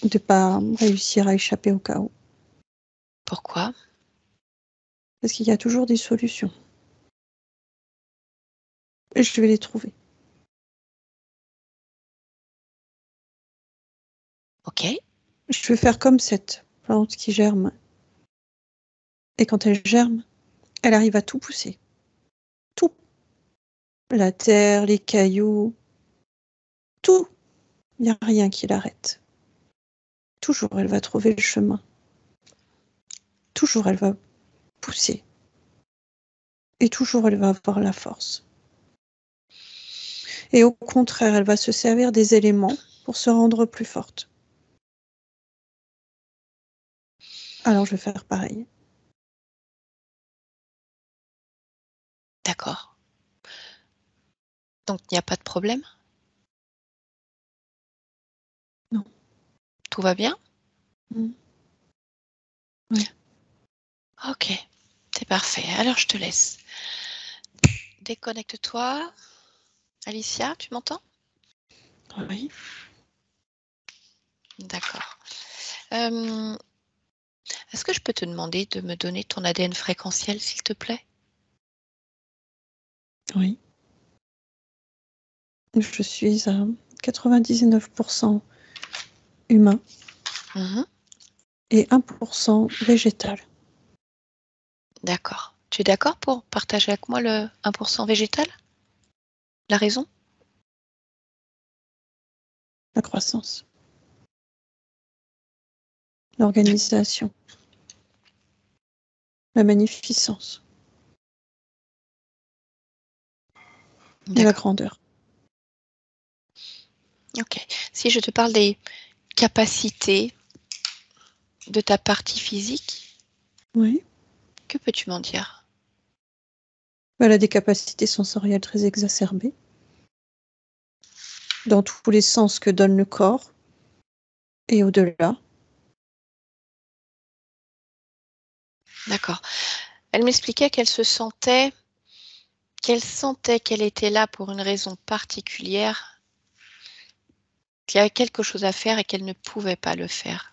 De pas réussir à échapper au chaos. Pourquoi? Parce qu'il y a toujours des solutions. Et je vais les trouver. Ok. Je vais faire comme cette plante qui germe. Et quand elle germe, elle arrive à tout pousser. Tout. La terre, les cailloux, tout. Il n'y a rien qui l'arrête. Toujours, elle va trouver le chemin. Toujours, elle va pousser. Et toujours, elle va avoir la force. Et au contraire, elle va se servir des éléments pour se rendre plus forte. Alors, je vais faire pareil. D'accord. Donc, il n'y a pas de problème? Non. Tout va bien? Oui. Ok, c'est parfait. Alors, je te laisse. Déconnecte-toi. Alicia, tu m'entends? Oui. D'accord. Est-ce que je peux te demander de me donner ton ADN fréquentiel, s'il te plaît? Oui. Je suis à 99% humain et 1% végétal. D'accord. Tu es d'accord pour partager avec moi le 1% végétal? La raison? La croissance. L'organisation. La magnificence. Et la grandeur. Ok. Si je te parle des capacités de ta partie physique, Oui. que peux-tu m'en dire? Elle a des capacités sensorielles très exacerbées. Dans tous les sens que donne le corps. Et au-delà. D'accord. Elle m'expliquait qu'elle sentait qu'elle était là pour une raison particulière, qu'il y avait quelque chose à faire et qu'elle ne pouvait pas le faire.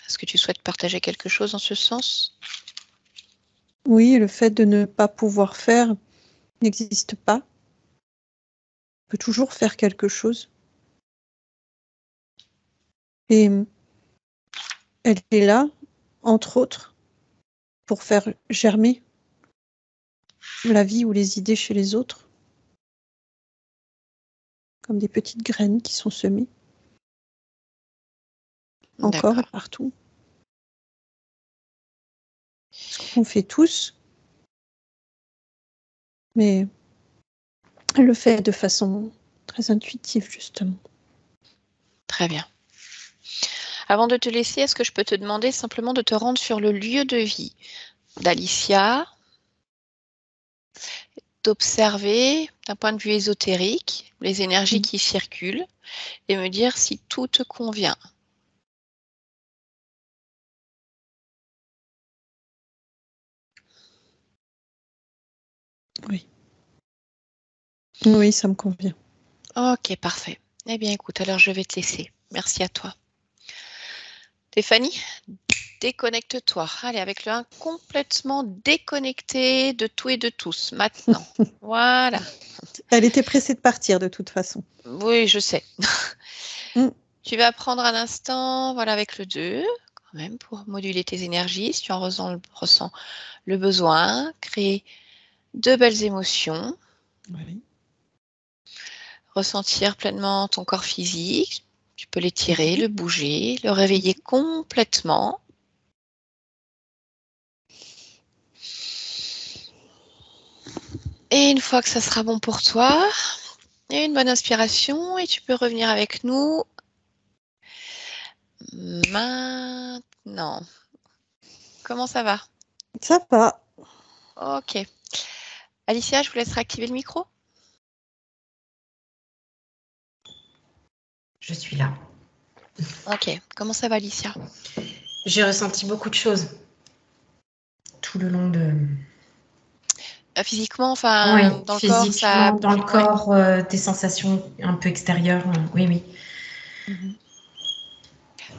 Est-ce que tu souhaites partager quelque chose en ce sens? Oui, le fait de ne pas pouvoir faire n'existe pas. On peut toujours faire quelque chose. Et elle est là, entre autres, pour faire germer la vie ou les idées chez les autres. Comme des petites graines qui sont semées. Encore et partout. Ce qu'on fait tous. Mais elle le fait de façon très intuitive, justement. Très bien. Avant de te laisser, est-ce que je peux te demander simplement de te rendre sur le lieu de vie d'Alicia, d'observer d'un point de vue ésotérique les énergies qui circulent et me dire si tout te convient. Oui. Oui, ça me convient. Ok, parfait. Eh bien, écoute, alors je vais te laisser. Merci à toi. Stéphanie, déconnecte-toi. Allez, avec le 1 complètement déconnecté de tout et de tous, maintenant. Voilà. Elle était pressée de partir, de toute façon. Oui, je sais. Tu vas prendre un instant, voilà, avec le 2, quand même, pour moduler tes énergies. Si tu en ressens le besoin, créer de belles émotions. Oui. Ressentir pleinement ton corps physique. Tu peux l'étirer, le bouger, le réveiller complètement. Et une fois que ça sera bon pour toi, une bonne inspiration et tu peux revenir avec nous maintenant. Comment ça va? Ça va. Ok. Alicia, je vous laisserai activer le micro. Je suis là. Ok. Comment ça va, Alicia? J'ai ressenti beaucoup de choses tout le long de... Physiquement, enfin, oui, dans le corps, physiquement, ça... dans le Ouais. corps, des sensations un peu extérieures. Oui, oui.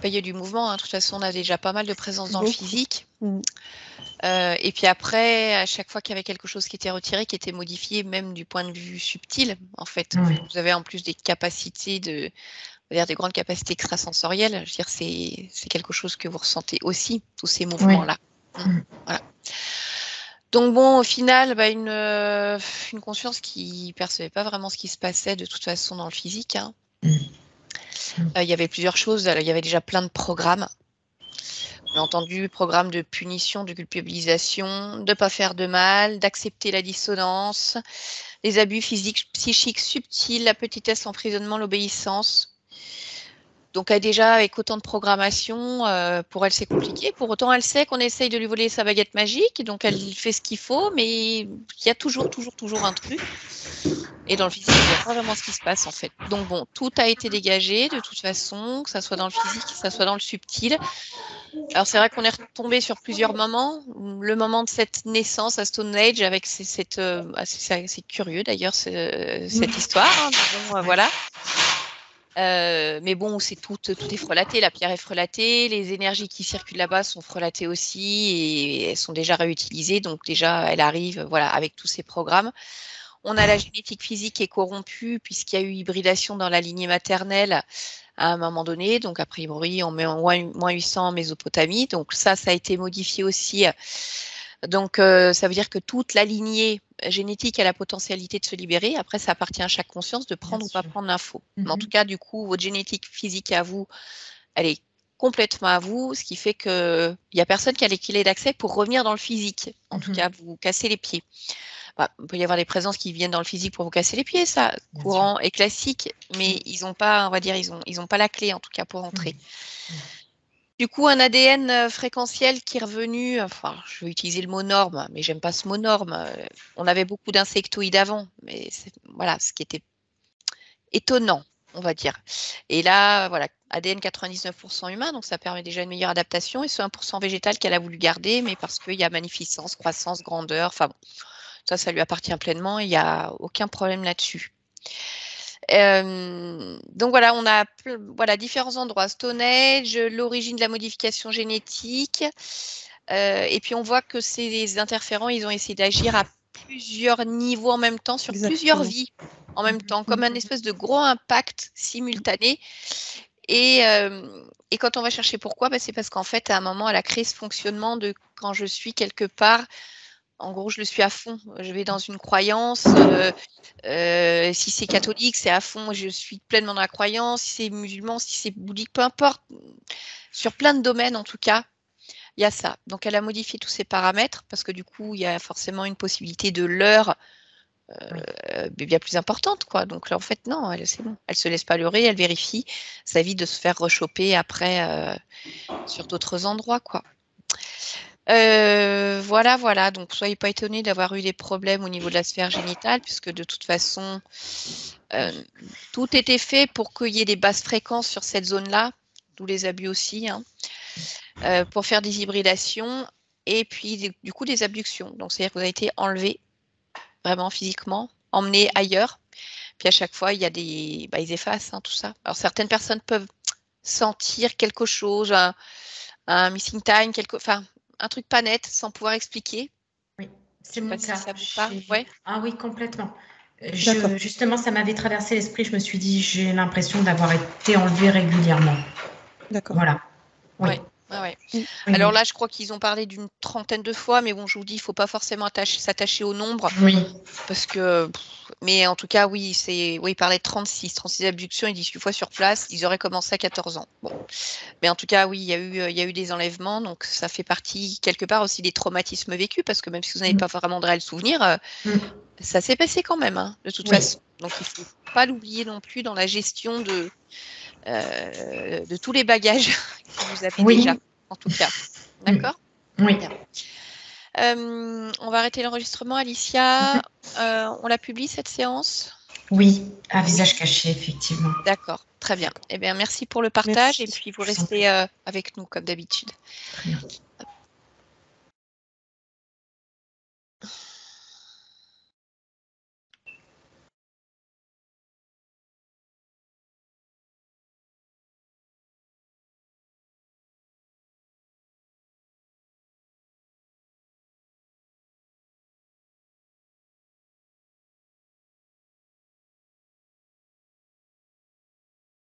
Il y a du mouvement, hein. De toute façon, on a déjà pas mal de présence dans le physique. Mm. Et puis après, à chaque fois qu'il y avait quelque chose qui était retiré, qui était modifié, même du point de vue subtil, en fait, Oui. vous avez en plus des capacités on va dire des grandes capacités extrasensorielles. Je veux dire, c'est quelque chose que vous ressentez aussi, tous ces mouvements-là. Oui. Voilà. Donc bon, au final, une conscience qui percevait pas vraiment ce qui se passait de toute façon dans le physique. Hein. Il y avait plusieurs choses. Il y avait déjà plein de programmes. On a entendu programme de punition, de culpabilisation, de ne pas faire de mal, d'accepter la dissonance, les abus physiques, psychiques subtils, la petitesse, l'emprisonnement, l'obéissance. Donc déjà, avec autant de programmation, pour elle, c'est compliqué. Pour autant, elle sait qu'on essaye de lui voler sa baguette magique, donc elle fait ce qu'il faut, mais il y a toujours un truc. Et dans le physique, il n'y a pas vraiment ce qui se passe, en fait. Donc bon, tout a été dégagé, de toute façon, que ça soit dans le physique, que ça soit dans le subtil. Alors c'est vrai qu'on est retombé sur plusieurs moments. Le moment de cette naissance à Stone Age, avec c'est curieux d'ailleurs, cette histoire. Hein, bon, voilà. Mais bon, tout est frelaté, la pierre est frelatée, les énergies qui circulent là-bas sont frelatées aussi et elles sont déjà réutilisées. Donc déjà, elle arrive, voilà, avec tous ces programmes. On a la génétique physique qui est corrompue puisqu'il y a eu hybridation dans la lignée maternelle à un moment donné. Donc a priori, on met en moins 800 en Mésopotamie. Donc ça a été modifié aussi. Donc, ça veut dire que toute la lignée génétique a la potentialité de se libérer. Après, ça appartient à chaque conscience de prendre ou pas prendre l'info. Mais en tout cas, du coup, votre génétique physique à vous, elle est complètement à vous, ce qui fait qu'il n'y a personne qui a les clés d'accès pour revenir dans le physique. En tout cas, vous cassez les pieds. Il peut y avoir des présences qui viennent dans le physique pour vous casser les pieds, ça, courant et classique, mais ils n'ont pas, on va dire, ils ont pas la clé, en tout cas, pour entrer. Du coup, un ADN fréquentiel qui est revenu, enfin, je vais utiliser le mot norme, mais j'aime pas ce mot norme. On avait beaucoup d'insectoïdes avant, mais voilà, ce qui était étonnant, on va dire. Et là, voilà, ADN 99% humain, donc ça permet déjà une meilleure adaptation, et ce 1% végétal qu'elle a voulu garder, mais parce qu'il y a magnificence, croissance, grandeur, enfin bon, ça lui appartient pleinement, il n'y a aucun problème là-dessus. Donc voilà, on a différents endroits. Stone Age, l'origine de la modification génétique. Et puis on voit que ces interférents, ils ont essayé d'agir à plusieurs niveaux en même temps, sur plusieurs vies en même temps, comme un espèce de gros impact simultané. Et quand on va chercher pourquoi, c'est parce qu'en fait, à un moment, elle a créé ce fonctionnement de quand je suis quelque part. En gros, je le suis à fond. Je vais dans une croyance. Si c'est catholique, c'est à fond. Je suis pleinement dans la croyance. Si c'est musulman, si c'est bouddhique, peu importe. Sur plein de domaines, en tout cas, il y a ça. Donc, elle a modifié tous ces paramètres parce que du coup, il y a forcément une possibilité de leurre bien plus importante, quoi. Donc là, en fait, non, c'est bon. Elle se laisse pas leurrer. Elle vérifie. Ça évite de se faire rechoper après sur d'autres endroits, quoi. Voilà. Donc, soyez pas étonnés d'avoir eu des problèmes au niveau de la sphère génitale, puisque de toute façon, tout était fait pour qu'il y ait des basses fréquences sur cette zone-là, d'où les abus aussi, hein, pour faire des hybridations et puis du coup des abductions. Donc, c'est-à-dire que vous avez été enlevé vraiment physiquement, emmené ailleurs. Puis à chaque fois, il y a ils effacent tout ça. Alors, certaines personnes peuvent sentir quelque chose, un missing time, un truc pas net sans pouvoir expliquer. Oui, c'est mon cas. Si ça vous parle. Ouais. Ah oui, complètement. Justement, ça m'avait traversé l'esprit. Je me suis dit, j'ai l'impression d'avoir été enlevée régulièrement. D'accord. Voilà. Oui. Ouais. Alors là, je crois qu'ils ont parlé d'une trentaine de fois, mais bon, je vous dis, il ne faut pas forcément s'attacher au nombre. Oui. Parce que, mais en tout cas, oui, il parlait de 36 abductions et 18 fois sur place. Ils auraient commencé à 14 ans. Bon. Mais en tout cas, oui, il y a eu des enlèvements, donc ça fait partie quelque part aussi des traumatismes vécus, parce que même si vous n'avez pas vraiment de réel souvenir, ça s'est passé quand même, hein, de toute façon. Donc il ne faut pas l'oublier non plus dans la gestion de tous les bagages que vous avez déjà, en tout cas. D'accord ? Oui. On va arrêter l'enregistrement, Alicia. On la publie, cette séance ? Oui, à visage caché, effectivement. D'accord, très bien. Eh bien, merci pour le partage et puis vous restez avec nous, comme d'habitude. Très bien.